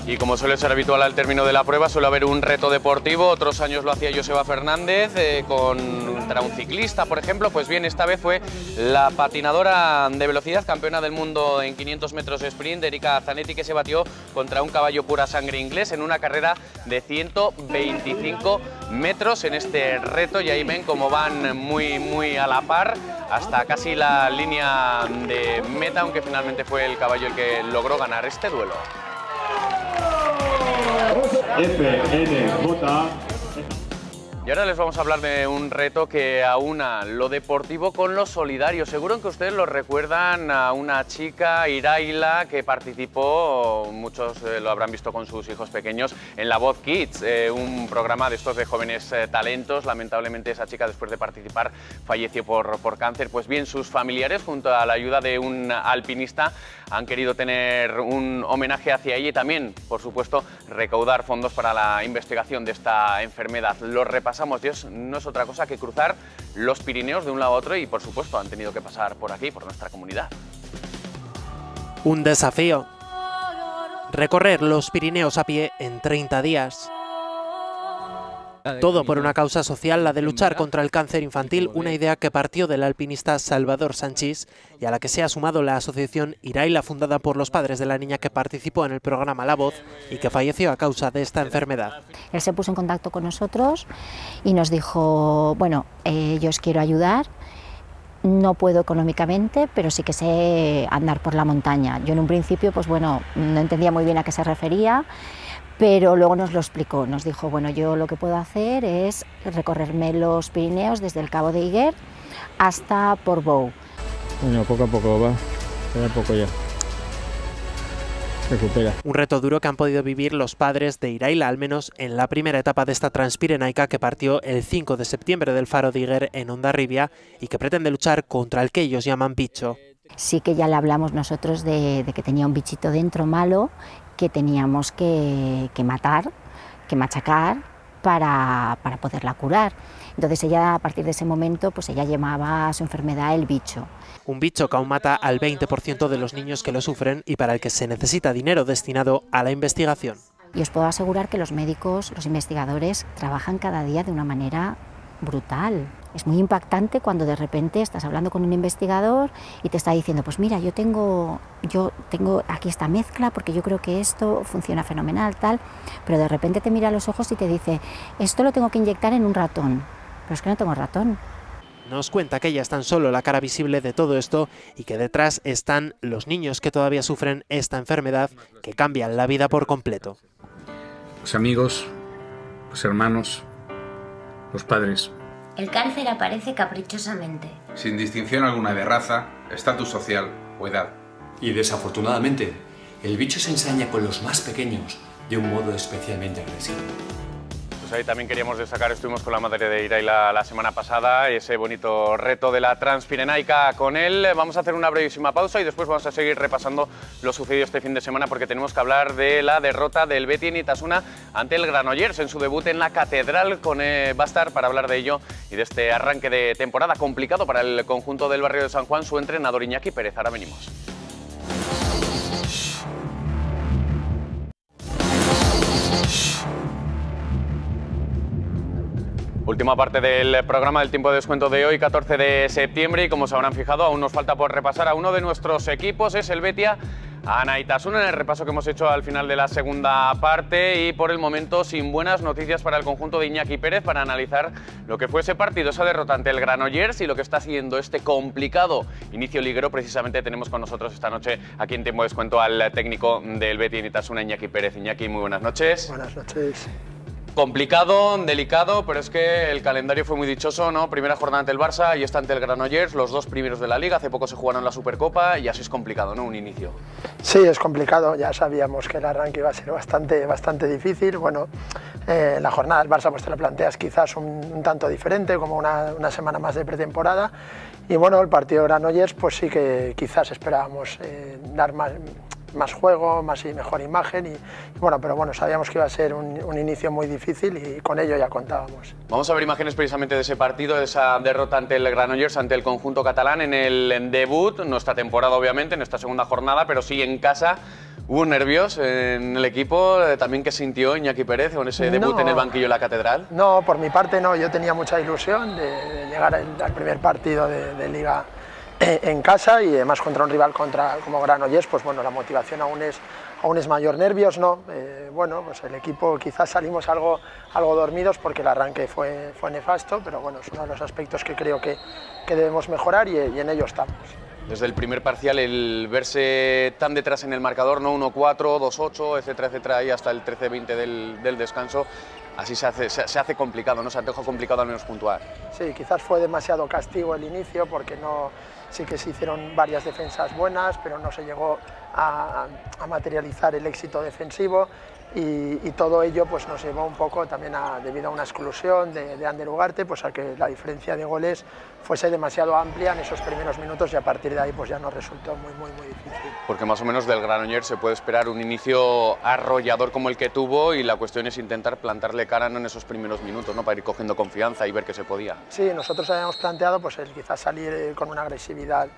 Y como suele ser habitual al término de la prueba, suele haber un reto deportivo. Otros años lo hacía Joseba Fernández contra un ciclista, por ejemplo. Pues bien, esta vez fue la patinadora de velocidad, campeona del mundo en 500 metros sprint, Erika Zanetti, que se batió contra un caballo pura sangre inglés en una carrera de 125 metros en este reto. Y ahí ven cómo van muy a la par hasta casi la línea de meta, aunque finalmente fue el caballo el que logró ganar este duelo. Y ahora les vamos a hablar de un reto que aúna lo deportivo con lo solidario. Seguro que ustedes lo recuerdan a una chica, Iraila, que participó, muchos lo habrán visto con sus hijos pequeños, en La Voz Kids, un programa de estos de jóvenes talentos. Lamentablemente esa chica, después de participar, falleció por cáncer. Pues bien, sus familiares, junto a la ayuda de un alpinista, han querido tener un homenaje hacia ella y también, por supuesto, recaudar fondos para la investigación de esta enfermedad. Lo repasamos, Dios, no es otra cosa que cruzar los Pirineos de un lado a otro y, por supuesto, han tenido que pasar por aquí, por nuestra comunidad. Un desafío. Recorrer los Pirineos a pie en 30 días. Todo por una causa social, la de luchar contra el cáncer infantil, una idea que partió del alpinista Salvador Sanchís y a la que se ha sumado la asociación Iraila, fundada por los padres de la niña que participó en el programa La Voz y que falleció a causa de esta enfermedad. Él se puso en contacto con nosotros y nos dijo, bueno, yo os quiero ayudar, no puedo económicamente, pero sí que sé andar por la montaña. Yo en un principio, pues bueno, no entendía muy bien a qué se refería, pero luego nos lo explicó, nos dijo, bueno, yo lo que puedo hacer es recorrerme los Pirineos desde el Cabo de Higuer hasta Portbou. Bueno, poco a poco va, queda poco ya. Recupera. Un reto duro que han podido vivir los padres de Iraila, al menos en la primera etapa de esta Transpirenaica que partió el 5 de septiembre del Faro de Higuer en Hondarribia y que pretende luchar contra el que ellos llaman bicho. Sí que ya le hablamos nosotros de que tenía un bichito dentro malo que teníamos que matar, que machacar para poderla curar. Entonces ella, a partir de ese momento, pues ella llamaba a su enfermedad el bicho. Un bicho que aún mata al 20% de los niños que lo sufren y para el que se necesita dinero destinado a la investigación. Y os puedo asegurar que los médicos, los investigadores, trabajan cada día de una manera brutal. Es muy impactante cuando de repente estás hablando con un investigador y te está diciendo, pues mira, yo tengo aquí esta mezcla porque yo creo que esto funciona fenomenal, tal, pero de repente te mira a los ojos y te dice, esto lo tengo que inyectar en un ratón, pero es que no tengo ratón. Nos cuenta que ella es tan solo la cara visible de todo esto y que detrás están los niños que todavía sufren esta enfermedad que cambian la vida por completo. Los amigos, los hermanos, los padres. El cáncer aparece caprichosamente, sin distinción alguna de raza, estatus social o edad. Y desafortunadamente, el bicho se ensaña con los más pequeños de un modo especialmente agresivo. Pues ahí también queríamos destacar, estuvimos con la madre de Irai la semana pasada, ese bonito reto de la Transpirenaica con él. Vamos a hacer una brevísima pausa y después vamos a seguir repasando lo sucedido este fin de semana, porque tenemos que hablar de la derrota del Betis Itasuna ante el Granollers en su debut en la Catedral. Va a estar para hablar de ello y de este arranque de temporada complicado para el conjunto del barrio de San Juan, su entrenador Iñaki Pérez. Ahora venimos. Última parte del programa del tiempo de descuento de hoy, 14 de septiembre, y como se habrán fijado, aún nos falta por repasar a uno de nuestros equipos, es el Betia Anaitasuna, en el repaso que hemos hecho al final de la segunda parte, y por el momento sin buenas noticias para el conjunto de Iñaki Pérez para analizar lo que fue ese partido, esa derrota ante el Granollers y lo que está siendo este complicado inicio liguero. Precisamente tenemos con nosotros esta noche aquí en tiempo de descuento al técnico del Betia Anaitasuna, Iñaki Pérez. Iñaki, muy buenas noches. Buenas noches. Complicado, delicado, pero es que el calendario fue muy dichoso, ¿no? Primera jornada ante el Barça y esta ante el Granollers, los dos primeros de la Liga. Hace poco se jugaron la Supercopa y así es complicado, ¿no? Un inicio. Sí, es complicado. Ya sabíamos que el arranque iba a ser bastante difícil. Bueno, la jornada del Barça pues te la planteas quizás un tanto diferente, como una semana más de pretemporada. Y bueno, el partido de Granollers pues sí que quizás esperábamos dar más juego, más y mejor imagen, y bueno, pero bueno, sabíamos que iba a ser un inicio muy difícil y con ello ya contábamos. Vamos a ver imágenes precisamente de ese partido, de esa derrota ante el Granollers, ante el conjunto catalán en el debut, no esta temporada obviamente, en esta segunda jornada, pero sí en casa. ¿Hubo nervios en el equipo? ¿También qué sintió Iñaki Pérez con ese debut en el banquillo de la Catedral? No, por mi parte no, yo tenía mucha ilusión de llegar al primer partido de Liga en casa, y además contra un rival como Granollers, pues bueno, la motivación aún es mayor. Nervios no, bueno, pues el equipo quizás salimos algo dormidos porque el arranque fue nefasto, pero bueno, es uno de los aspectos que creo que debemos mejorar y en ello estamos. Desde el primer parcial, el verse tan detrás en el marcador, ¿no? 1-4, 2-8, etcétera, etcétera, y hasta el 13-20 del descanso, así se hace complicado, ¿no? Se antoja complicado al menos puntuar. Sí, quizás fue demasiado castigo el inicio, porque sí que se hicieron varias defensas buenas, pero no se llegó a materializar el éxito defensivo, y todo ello pues nos llevó un poco también debido a una exclusión de Ander Ugarte, pues a que la diferencia de goles fuese demasiado amplia en esos primeros minutos, y a partir de ahí pues ya nos resultó muy difícil. Porque más o menos del Granollers se puede esperar un inicio arrollador como el que tuvo, y la cuestión es intentar plantarle cara en esos primeros minutos, ¿no? Para ir cogiendo confianza y ver que se podía. Sí, nosotros habíamos planteado pues el quizás salir con una agresividad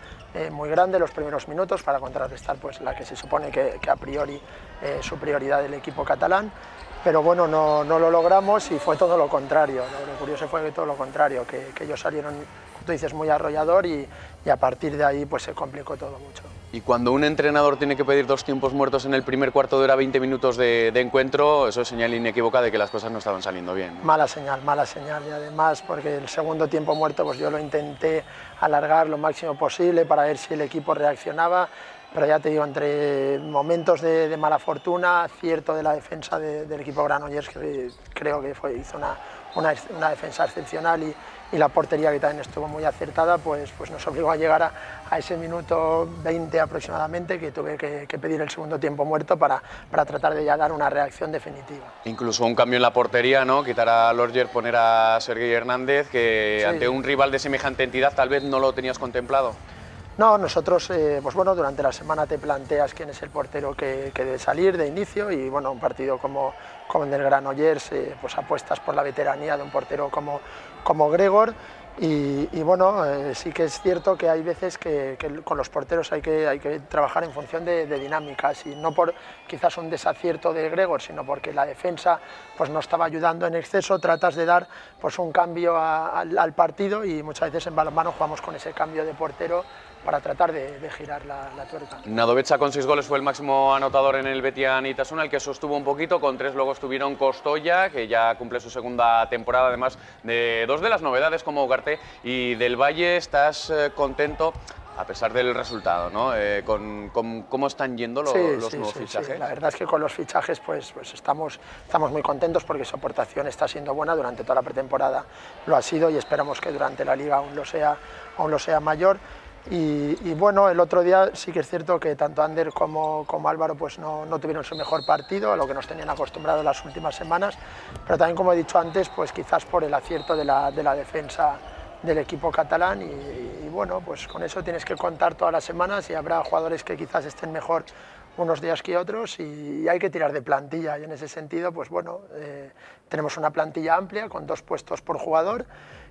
muy grande los primeros minutos para contrarrestar pues la que se supone que a priori su prioridad del equipo catalán, pero bueno, no lo logramos y fue todo lo contrario. Lo curioso fue que todo lo contrario, que ellos salieron, como tú dices, muy arrollador, y a partir de ahí pues se complicó todo mucho. Y cuando un entrenador tiene que pedir 2 tiempos muertos en el primer cuarto de hora, 20 minutos de encuentro, eso es señal inequívoca de que las cosas no estaban saliendo bien. Mala señal, y además porque el segundo tiempo muerto pues yo lo intenté alargar lo máximo posible para ver si el equipo reaccionaba, pero ya te digo, entre momentos de mala fortuna, acierto de la defensa del equipo Granollers, que creo que hizo una defensa excepcional, y la portería, que también estuvo muy acertada, pues nos obligó a llegar a ese minuto 20 aproximadamente, que tuve que pedir el segundo tiempo muerto para tratar de ya dar una reacción definitiva. Incluso un cambio en la portería, ¿no? Quitar a Lorger, poner a Sergei Hernández, que sí, ante un rival de semejante entidad tal vez no lo tenías contemplado. No, nosotros, pues bueno, durante la semana te planteas quién es el portero que debe salir de inicio, y bueno, un partido como el del Granollers, pues apuestas por la veteranía de un portero como Gregor, y bueno, sí que es cierto que hay veces que con los porteros hay que trabajar en función de dinámicas, y no por quizás un desacierto de Gregor, sino porque la defensa pues no estaba ayudando en exceso. Tratas de dar pues un cambio al partido, y muchas veces en balonmano jugamos con ese cambio de portero para tratar de girar la tuerca. Nadovecha con 6 goles fue el máximo anotador en el Betia Anaitasuna, el que sostuvo un poquito, con 3 luego estuvieron Costoya, que ya cumple su segunda temporada, además de 2 de las novedades como Ugarte y del Valle. ¿Estás contento, a pesar del resultado, ¿no? Con cómo están yendo los nuevos fichajes? Sí. La verdad es que con los fichajes pues estamos muy contentos, porque su aportación está siendo buena durante toda la pretemporada, lo ha sido, y esperamos que durante la Liga aún lo sea mayor. Y bueno, el otro día sí que es cierto que tanto Ander como Álvaro pues no tuvieron su mejor partido, a lo que nos tenían acostumbrados las últimas semanas, pero también, como he dicho antes, pues quizás por el acierto de la defensa del equipo catalán y bueno, pues con eso tienes que contar todas las semanas y habrá jugadores que quizás estén mejor unos días que otros y hay que tirar de plantilla y en ese sentido pues bueno, tenemos una plantilla amplia con 2 puestos por jugador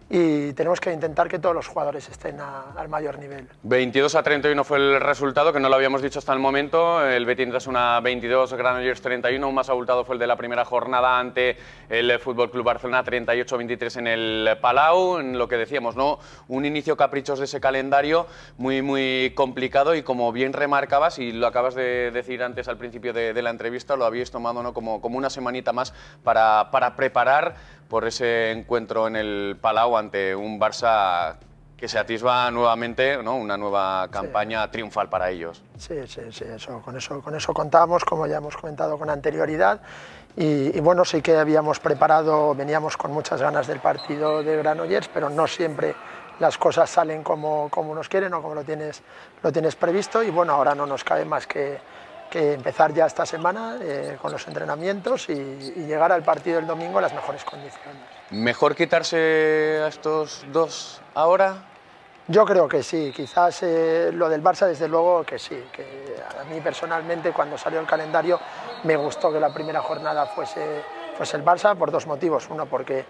y tenemos que intentar que todos los jugadores estén al mayor nivel. 22-31 fue el resultado, que no lo habíamos dicho hasta el momento. El Betis Itasuna 22, Granollers 31, un más abultado fue el de la primera jornada ante el FC Barcelona 38-23 en el Palau. En lo que decíamos, ¿no? Un inicio caprichoso de ese calendario muy complicado y como bien remarcabas y lo acabas de decir antes al principio de la entrevista, lo habíais tomado, ¿no? como una semanita más para preparar por ese encuentro en el Palau ante un Barça que se atisba nuevamente, ¿no? Una nueva campaña triunfal para ellos. Sí, con eso contábamos, como ya hemos comentado con anterioridad, y bueno, sí que habíamos preparado, veníamos con muchas ganas del partido de Granollers, pero no siempre las cosas salen como nos quieren o como lo tienes previsto, y bueno, ahora no nos cabe más que empezar ya esta semana con los entrenamientos y llegar al partido del domingo en las mejores condiciones. ¿Mejor quitarse a estos dos ahora? Yo creo que sí, quizás lo del Barça desde luego que sí, que a mí personalmente cuando salió el calendario me gustó que la primera jornada fuese el Barça por 2 motivos. Uno, porque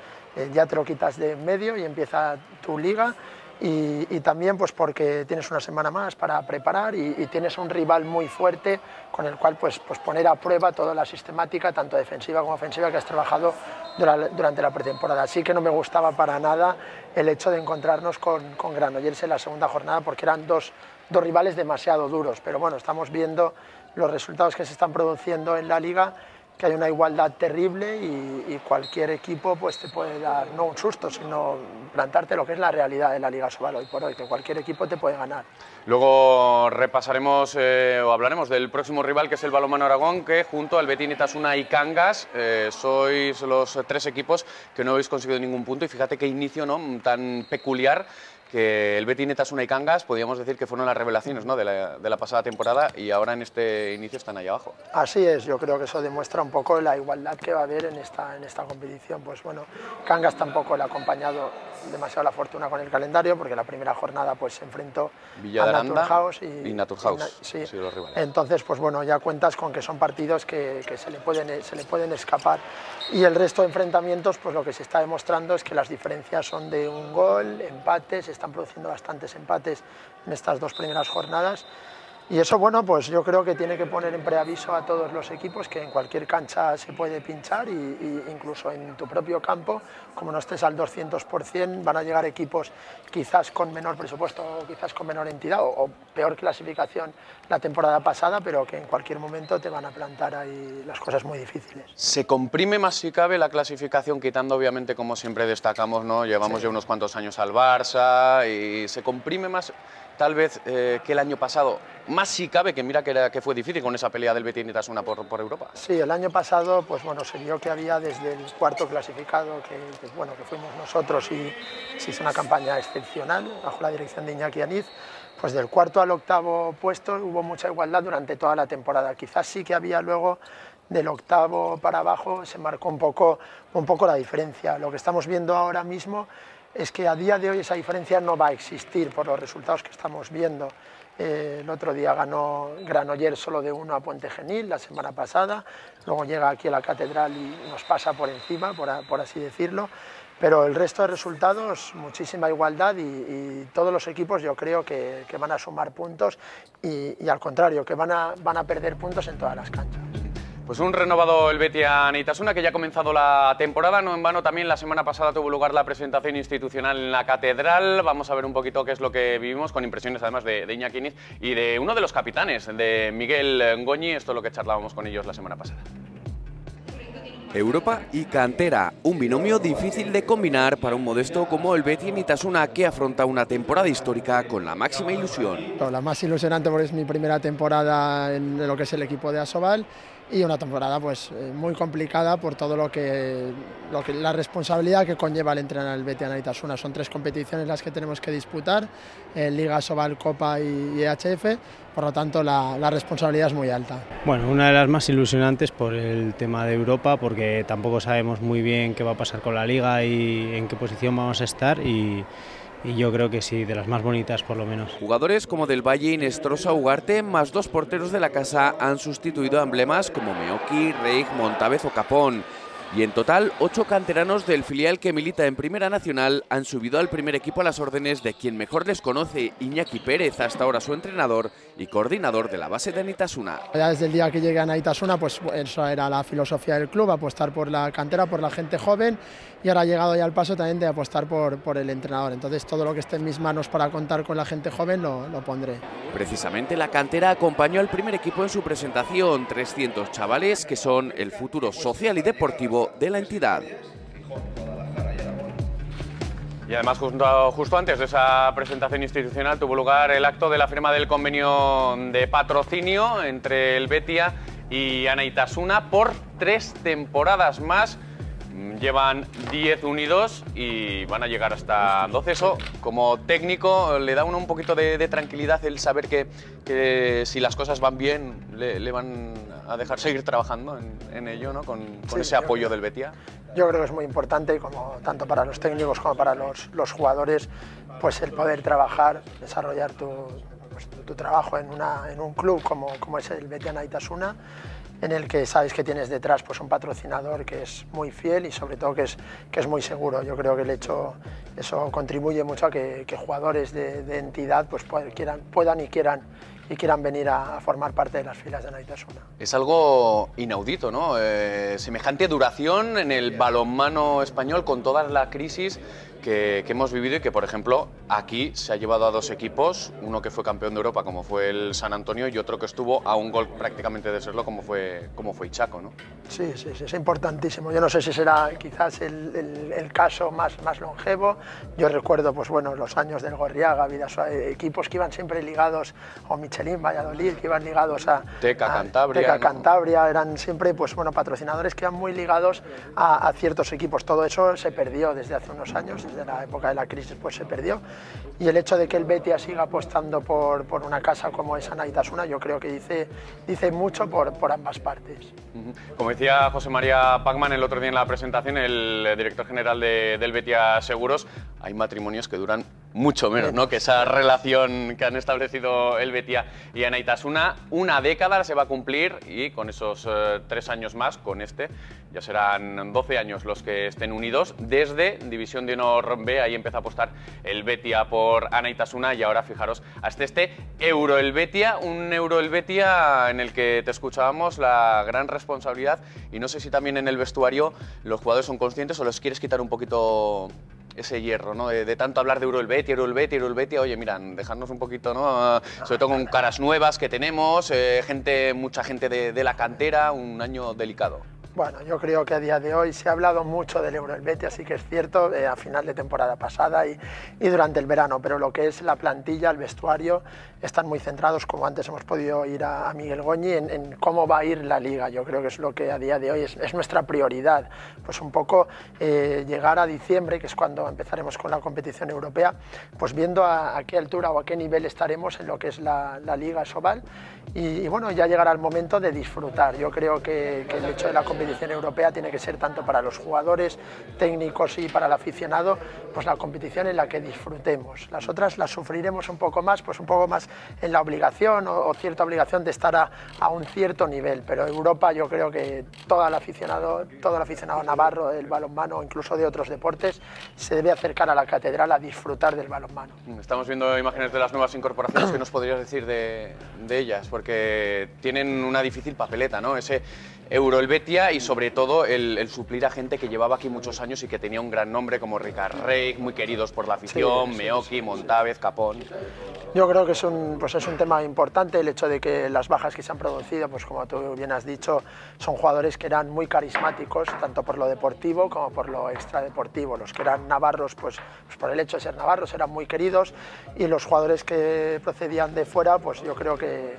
ya te lo quitas de en medio y empieza tu liga, y también pues porque tienes una semana más para preparar y tienes un rival muy fuerte con el cual pues poner a prueba toda la sistemática, tanto defensiva como ofensiva, que has trabajado durante la pretemporada. Así que no me gustaba para nada el hecho de encontrarnos con Granollers en la segunda jornada, porque eran dos rivales demasiado duros, pero bueno, estamos viendo los resultados que se están produciendo en la liga, que hay una igualdad terrible y cualquier equipo pues te puede dar, no un susto, sino plantarte lo que es la realidad de la Liga Sobal hoy por hoy, que cualquier equipo te puede ganar. Luego repasaremos o hablaremos del próximo rival, que es el Balonmano Aragón, que junto al Betis Itasuna y Cangas sois los 3 equipos que no habéis conseguido ningún punto, y fíjate qué inicio, ¿no? Tan peculiar, que el Betis Itasuna y Cangas podríamos decir que fueron las revelaciones, ¿no? de la pasada temporada, y ahora en este inicio están ahí abajo. Así es, yo creo que eso demuestra un poco la igualdad que va a haber en esta competición. Pues bueno, Cangas tampoco le ha acompañado demasiado la fortuna con el calendario, porque la primera jornada pues se enfrentó a Naturhaus y Naturhaus, sí. Los rivales. Entonces pues bueno, ya cuentas con que son partidos que se le pueden escapar, y el resto de enfrentamientos pues lo que se está demostrando es que las diferencias son de 1 gol, empates, se están produciendo bastantes empates en estas 2 primeras jornadas. Y eso, bueno, pues yo creo que tiene que poner en preaviso a todos los equipos que en cualquier cancha se puede pinchar, y incluso en tu propio campo, como no estés al 200%, van a llegar equipos quizás con menor presupuesto, o quizás con menor entidad o peor clasificación la temporada pasada, pero que en cualquier momento te van a plantar ahí las cosas muy difíciles. Se comprime más si cabe la clasificación, quitando obviamente, como siempre destacamos, ¿no? Llevamos ya unos cuantos años al Barça, y se comprime más tal vez que el año pasado, más si cabe, que mira que fue difícil con esa pelea del Betis Itasuna por Europa. Sí, el año pasado pues bueno, se vio que había desde el 4º clasificado, que fuimos nosotros, y se hizo una campaña excepcional bajo la dirección de Iñaki Aniz. Pues del 4º al 8º puesto hubo mucha igualdad durante toda la temporada. Quizás sí que había luego del 8º para abajo, se marcó un poco la diferencia. Lo que estamos viendo ahora mismo es que a día de hoy esa diferencia no va a existir por los resultados que estamos viendo. El otro día ganó Granollers solo de 1 a Puente Genil, la semana pasada, luego llega aquí a la Catedral y nos pasa por encima, por así decirlo, pero el resto de resultados, muchísima igualdad, y todos los equipos yo creo que van a sumar puntos y al contrario, que van a perder puntos en todas las canchas. Pues un renovado el Betis Itasuna, que ya ha comenzado la temporada. No en vano también la semana pasada tuvo lugar la presentación institucional en la Catedral. Vamos a ver un poquito qué es lo que vivimos, con impresiones además de Iñaki Aniz y de uno de los capitanes, de Miguel Ngoñi. Esto es lo que charlábamos con ellos la semana pasada. Europa y cantera, un binomio difícil de combinar para un modesto como el Betis Itasuna, que afronta una temporada histórica con la máxima ilusión. La más ilusionante porque es mi primera temporada en lo que es el equipo de Asobal, y una temporada pues muy complicada por todo la responsabilidad que conlleva el entrenar el Betia Anaitasuna. Son 3 competiciones las que tenemos que disputar, Liga, Sobal, Copa y EHF, por lo tanto la responsabilidad es muy alta. Bueno, una de las más ilusionantes por el tema de Europa, porque tampoco sabemos muy bien qué va a pasar con la Liga y en qué posición vamos a estar, y yo creo que sí, de las más bonitas por lo menos. Jugadores como Del Valle, Inestrosa, Ugarte, más 2 porteros de la casa han sustituido a emblemas como Meoki, Reig, Montávez o Capón. Y en total, 8 canteranos del filial que milita en Primera Nacional han subido al primer equipo a las órdenes de quien mejor les conoce, Iñaki Pérez, hasta ahora su entrenador y coordinador de la base de Anaitasuna. Ya desde el día que llegué a Anaitasuna, pues eso era la filosofía del club, apostar por la cantera, por la gente joven, y ahora ha llegado ya el paso también de apostar por el entrenador. Entonces todo lo que esté en mis manos para contar con la gente joven lo pondré. Precisamente la cantera acompañó al primer equipo en su presentación, 300 chavales que son el futuro social y deportivo de la entidad. Y además justo antes de esa presentación institucional tuvo lugar el acto de la firma del convenio de patrocinio entre el Betia y Anaitasuna por 3 temporadas más. Llevan 10 unidos y van a llegar hasta 12. Eso, como técnico, le da a uno un poquito de tranquilidad el saber que si las cosas van bien le van a dejar seguir trabajando en ello, ¿no? con sí, ese apoyo del Betia. Yo creo que es muy importante, tanto para los técnicos como para los jugadores, pues el poder trabajar, desarrollar tu trabajo en un club como es el Betia Anaitasuna, en el que sabes que tienes detrás pues un patrocinador que es muy fiel y sobre todo que es muy seguro. Yo creo que eso contribuye mucho a que jugadores de entidad pues puedan y quieran venir a formar parte de las filas de Anaitasuna. Es algo inaudito, ¿no? Semejante duración en el balonmano español con toda la crisis que hemos vivido y que, por ejemplo, aquí se ha llevado a 2 equipos, uno que fue campeón de Europa como fue el San Antonio y otro que estuvo a un gol prácticamente de serlo como fue Ichaco, ¿no? Sí, es importantísimo. Yo no sé si será quizás el caso más longevo. Yo recuerdo pues, bueno, los años del Gorriaga, equipos que iban siempre ligados, o Michelin, Valladolid, que iban ligados a Teca, Cantabria. Teca, Cantabria, eran siempre pues, bueno, patrocinadores que iban muy ligados a ciertos equipos. Todo eso se perdió desde hace unos años, desde la época de la crisis pues se perdió. Y el hecho de que el Betia siga apostando por una casa como es Anaitasuna, yo creo que dice mucho por ambas partes. Como decía José María Pacman el otro día en la presentación, el director general del Betia Seguros, hay matrimonios que duran mucho menos, ¿no? Que esa relación que han establecido el Betia y Anaitasuna, 1 década se va a cumplir y con esos 3 años más, con este, ya serán 12 años los que estén unidos desde División de Honor B. Ahí empieza a apostar el Betia por Anaitasuna y ahora fijaros hasta este Euro el Betia, un Euro el Betia en el que te escuchábamos la gran responsabilidad y no sé si también en el vestuario los jugadores son conscientes o les quieres quitar un poquito ese hierro, ¿no? De tanto hablar de Euro el Betia, oye, mira, dejarnos un poquito, ¿no? Sobre todo con caras nuevas que tenemos, mucha gente de la cantera, un año delicado. Bueno, yo creo que a día de hoy se ha hablado mucho del Euro el Betia, sí que es cierto, a final de temporada pasada y durante el verano, pero lo que es la plantilla, el vestuario, están muy centrados, como antes hemos podido ir a Miguel Goñi, en cómo va a ir la Liga. Yo creo que es lo que a día de hoy es nuestra prioridad. Pues un poco llegar a diciembre, que es cuando empezaremos con la competición europea, pues viendo a qué altura o a qué nivel estaremos en lo que es la Liga Sobal y bueno, ya llegará el momento de disfrutar. Yo creo que el hecho de la competición europea tiene que ser tanto para los jugadores, técnicos y para el aficionado, pues la competición en la que disfrutemos. Las otras las sufriremos un poco más en la obligación o cierta obligación de estar a un cierto nivel, pero Europa yo creo que todo el aficionado navarro del balonmano, incluso de otros deportes, se debe acercar a la catedral a disfrutar del balonmano. Estamos viendo imágenes de las nuevas incorporaciones. ¿Qué nos podrías decir de ellas? Porque tienen una difícil papeleta, ¿no? Ese Euro el Betia y sobre todo el suplir a gente que llevaba aquí muchos años y que tenía un gran nombre como Ricard Reig, muy queridos por la afición, sí, Meoki, Montávez, Capón. Yo creo que es un tema importante el hecho de que las bajas que se han producido, pues como tú bien has dicho, son jugadores que eran muy carismáticos, tanto por lo deportivo como por lo extradeportivo. Los que eran navarros, pues por el hecho de ser navarros, eran muy queridos y los jugadores que procedían de fuera, pues yo creo que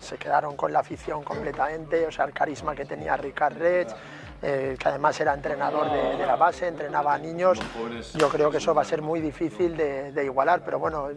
se quedaron con la afición completamente, o sea, el carisma que tenía Ricard Reig, que además era entrenador de la base, entrenaba a niños. Yo creo que eso va a ser muy difícil de igualar, pero bueno,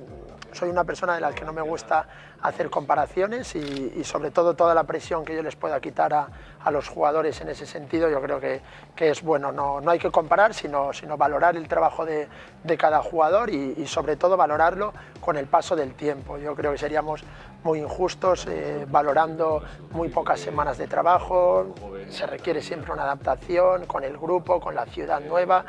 soy una persona de la que no me gusta hacer comparaciones y sobre todo toda la presión que yo les pueda quitar a los jugadores en ese sentido, yo creo que es bueno. No hay que comparar, sino valorar el trabajo de cada jugador y sobre todo valorarlo con el paso del tiempo. Yo creo que seríamos muy injustos valorando muy pocas semanas de trabajo. Se requiere siempre una adaptación con el grupo, con la ciudad nueva,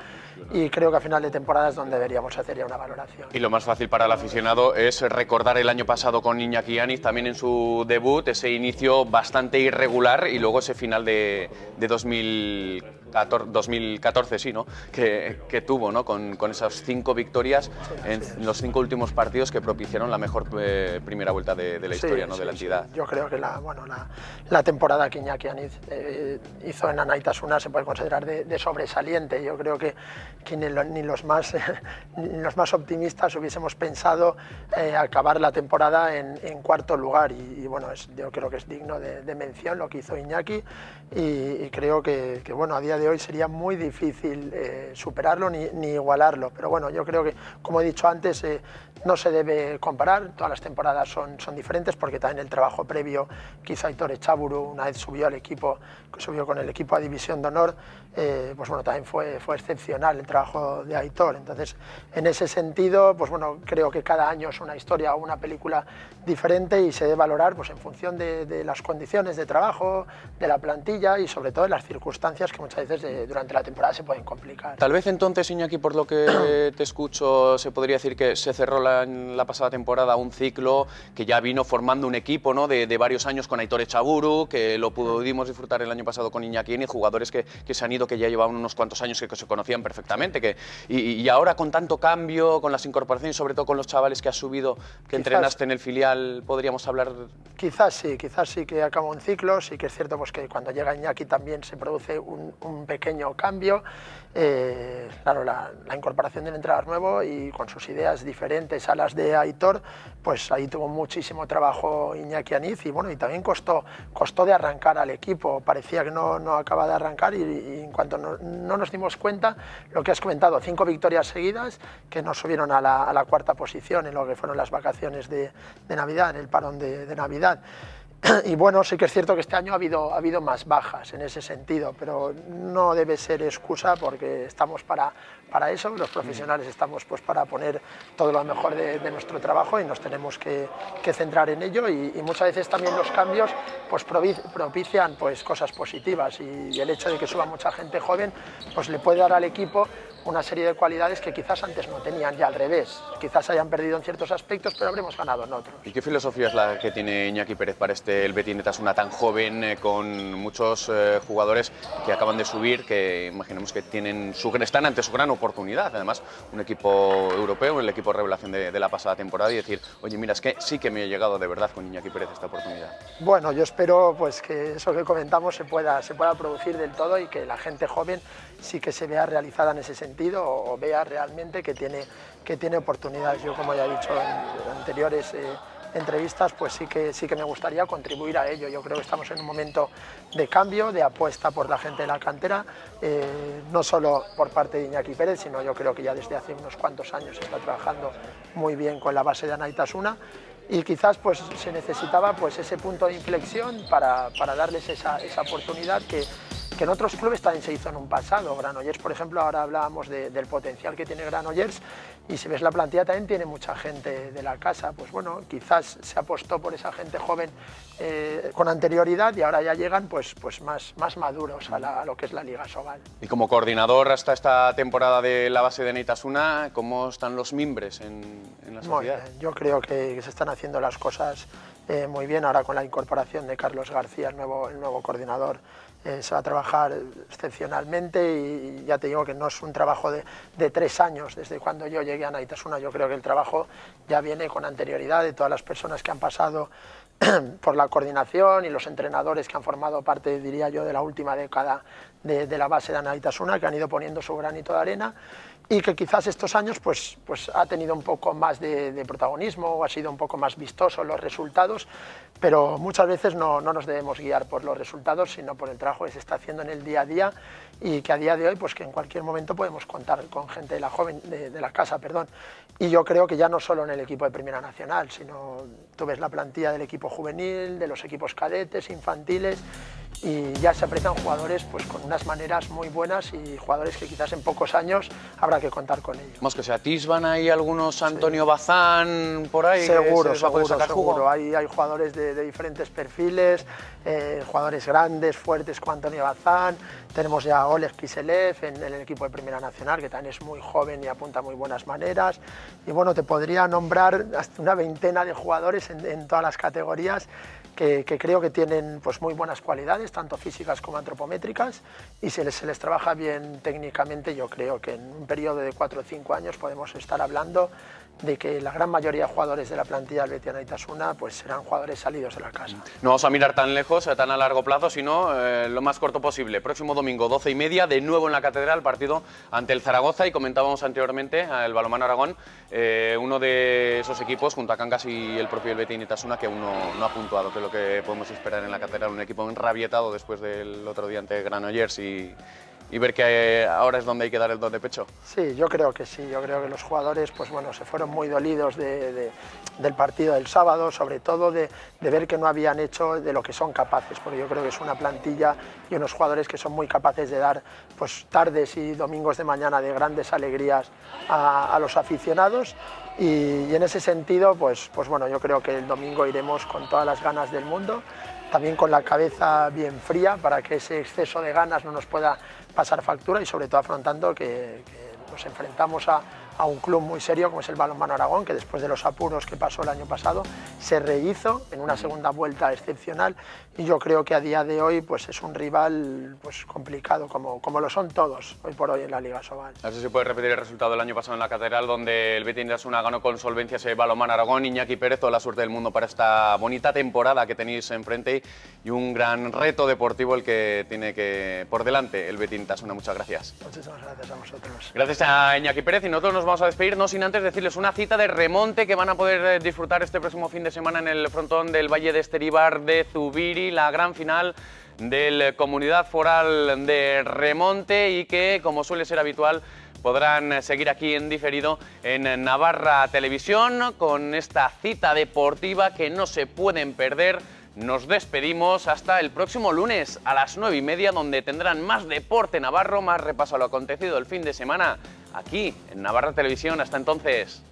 y creo que a final de temporada es donde deberíamos hacer ya una valoración. Y lo más fácil para el aficionado es recordar el año pasado con Iñaki Aniz, también en su debut, ese inicio bastante irregular y luego ese final de 2014, sí, ¿no? que tuvo, ¿no? con esas 5 victorias en los 5 últimos partidos que propiciaron la mejor primera vuelta de la historia, ¿no? de la entidad. Yo creo que la temporada que Iñaki Aniz hizo en Anaitasuna se puede considerar de sobresaliente. Yo creo que ni los más optimistas hubiésemos pensado acabar la temporada en cuarto lugar, y bueno, yo creo que es digno de mención lo que hizo Iñaki, y creo que bueno, a día de hoy sería muy difícil superarlo ni igualarlo, pero bueno, yo creo que, como he dicho antes, no se debe comparar. Todas las temporadas son diferentes, porque también el trabajo previo que hizo Aitor Etxaburu una vez subió con el equipo a División de Honor, pues bueno, también fue excepcional el trabajo de Aitor. Entonces, en ese sentido, pues bueno, creo que cada año es una historia o una película diferente y se debe valorar pues en función de las condiciones de trabajo, de la plantilla y sobre todo de las circunstancias que muchas veces durante la temporada se pueden complicar. Tal vez entonces, Iñaki, por lo que te escucho, se podría decir que se cerró en la pasada temporada un ciclo que ya vino formando un equipo, ¿no? de varios años con Aitor Etxaburu, que lo pudimos disfrutar el año pasado con Iñaki Aniz, jugadores que se han ido, que ya llevaban unos cuantos años que se conocían perfectamente, y ahora con tanto cambio, con las incorporaciones, sobre todo con los chavales que has subido, que entrenaste en el filial, ¿podríamos hablar? Quizás sí que acaba un ciclo. Sí que es cierto pues que cuando llega Iñaki también se produce un pequeño cambio. Claro, la incorporación del entrenador nuevo y con sus ideas diferentes a las de Aitor, pues ahí tuvo muchísimo trabajo Iñaki Aniz, y bueno, y también costó de arrancar al equipo. Parecía que no acaba de arrancar, y en cuanto no nos dimos cuenta, lo que has comentado, 5 victorias seguidas que nos subieron a la cuarta posición en lo que fueron las vacaciones de Navidad, en el parón de Navidad. Y bueno, sí que es cierto que este año ha habido más bajas en ese sentido, pero no debe ser excusa, porque estamos para eso, los profesionales estamos pues para poner todo lo mejor de nuestro trabajo, y nos tenemos que centrar en ello, y muchas veces también los cambios pues propician pues cosas positivas, y el hecho de que suba mucha gente joven pues le puede dar al equipo una serie de cualidades que quizás antes no tenían, y al revés, quizás hayan perdido en ciertos aspectos, pero habremos ganado en otros. ¿Y qué filosofía es la que tiene Iñaki Pérez para el Betis Netasuna tan joven, con muchos jugadores que acaban de subir, que imaginemos que están ante su gran oportunidad? Además, un equipo europeo, el equipo revelación de la pasada temporada, y decir, oye, mira, es que sí que me he llegado de verdad con Iñaki Pérez esta oportunidad. Bueno, yo espero pues que eso que comentamos se pueda producir del todo, y que la gente joven sí que se vea realizada en ese sentido, o vea realmente que tiene oportunidades. Yo, como ya he dicho en anteriores entrevistas, pues sí que me gustaría contribuir a ello. Yo creo que estamos en un momento de cambio, de apuesta por la gente de la cantera, no solo por parte de Iñaki Pérez, sino yo creo que ya desde hace unos cuantos años está trabajando muy bien con la base de Anaitasuna, y quizás pues se necesitaba pues ese punto de inflexión para darles esa oportunidad que en otros clubes también se hizo en un pasado. Granollers, por ejemplo, ahora hablábamos del potencial que tiene Granollers, y si ves la plantilla también tiene mucha gente de la casa. Pues bueno, quizás se apostó por esa gente joven con anterioridad, y ahora ya llegan pues más maduros a lo que es la Liga Sobal. Y como coordinador hasta esta temporada de la base de Anaitasuna, ¿cómo están los mimbres en la sociedad? Muy bien, yo creo que se están haciendo las cosas muy bien. Ahora, con la incorporación de Carlos García, el nuevo coordinador, se va a trabajar excepcionalmente, y ya te digo que no es un trabajo de 3 años desde cuando yo llegué a Anaitasuna. Yo creo que el trabajo ya viene con anterioridad, de todas las personas que han pasado por la coordinación y los entrenadores que han formado parte, diría yo, de la última década de la base de Anaitasuna, que han ido poniendo su granito de arena. y que quizás estos años pues ha tenido un poco más de protagonismo o ha sido un poco más vistoso los resultados, pero muchas veces no nos debemos guiar por los resultados, sino por el trabajo que se está haciendo en el día a día, y que a día de hoy pues que en cualquier momento podemos contar con gente de la casa, perdón. Y yo creo que ya no solo en el equipo de Primera Nacional, sino tú ves la plantilla del equipo juvenil, de los equipos cadetes, infantiles, y ya se aprecian jugadores pues con unas maneras muy buenas y jugadores que quizás en pocos años habrá que contar con ellos. Vamos, que se atisban ahí algunos Antonio Bazán por ahí. Seguro, seguro. Hay jugadores de diferentes perfiles, jugadores grandes, fuertes como Antonio Bazán. Tenemos ya a Oleg Kiselev en el equipo de Primera Nacional, que también es muy joven y apunta muy buenas maneras. Y bueno, te podría nombrar hasta una veintena de jugadores en todas las categorías que creo que tienen pues muy buenas cualidades, tanto físicas como antropométricas, y se les trabaja bien técnicamente. Yo creo que en un periodo de 4 o 5 años podemos estar hablando de que la gran mayoría de jugadores de la plantilla del Betis Anaitasuna pues serán jugadores salidos de la casa. No vamos a mirar tan lejos, tan a largo plazo, sino lo más corto posible. Próximo domingo, 12:30, de nuevo en la Catedral, partido ante el Zaragoza, y comentábamos anteriormente el Balonmano Aragón, uno de esos equipos, junto a Cangas y el propio Betis Anaitasuna, que aún no ha puntuado, que es lo que podemos esperar en la Catedral, un equipo enrabietado después del otro día ante Granollers y ver que ahora es donde hay que dar el don de pecho. Sí, yo creo que sí, yo creo que los jugadores pues bueno, se fueron muy dolidos del partido del sábado, sobre todo de ver que no habían hecho de lo que son capaces, porque yo creo que es una plantilla y unos jugadores que son muy capaces de dar pues tardes y domingos de mañana de grandes alegrías a los aficionados, y en ese sentido pues bueno, yo creo que el domingo iremos con todas las ganas del mundo, también con la cabeza bien fría para que ese exceso de ganas no nos pueda pasar factura, y sobre todo afrontando que nos enfrentamos a un club muy serio como es el Balonmano Aragón, que después de los apuros que pasó el año pasado se rehizo en una segunda vuelta excepcional, y yo creo que a día de hoy pues es un rival pues complicado como lo son todos hoy por hoy en la Liga Sobal. A ver si se puede repetir el resultado del año pasado en la Catedral, donde el Betis Anaitasuna ganó con solvencia ese Balonmano Aragón. Iñaki Pérez, toda la suerte del mundo para esta bonita temporada que tenéis enfrente y un gran reto deportivo el que tiene que por delante el Betis Anaitasuna. Muchas gracias. Muchísimas gracias a vosotros. Gracias a Iñaki Pérez, y nosotros nos vamos a despedir, no sin antes decirles una cita de remonte que van a poder disfrutar este próximo fin de semana en el frontón del Valle de Esteribar de Zubiri, la gran final del Comunidad Foral de Remonte, y que, como suele ser habitual, podrán seguir aquí en diferido en Navarra Televisión con esta cita deportiva que no se pueden perder. Nos despedimos hasta el próximo lunes a las 9:30, donde tendrán más deporte navarro, más repaso a lo acontecido el fin de semana aquí en Navarra Televisión. Hasta entonces.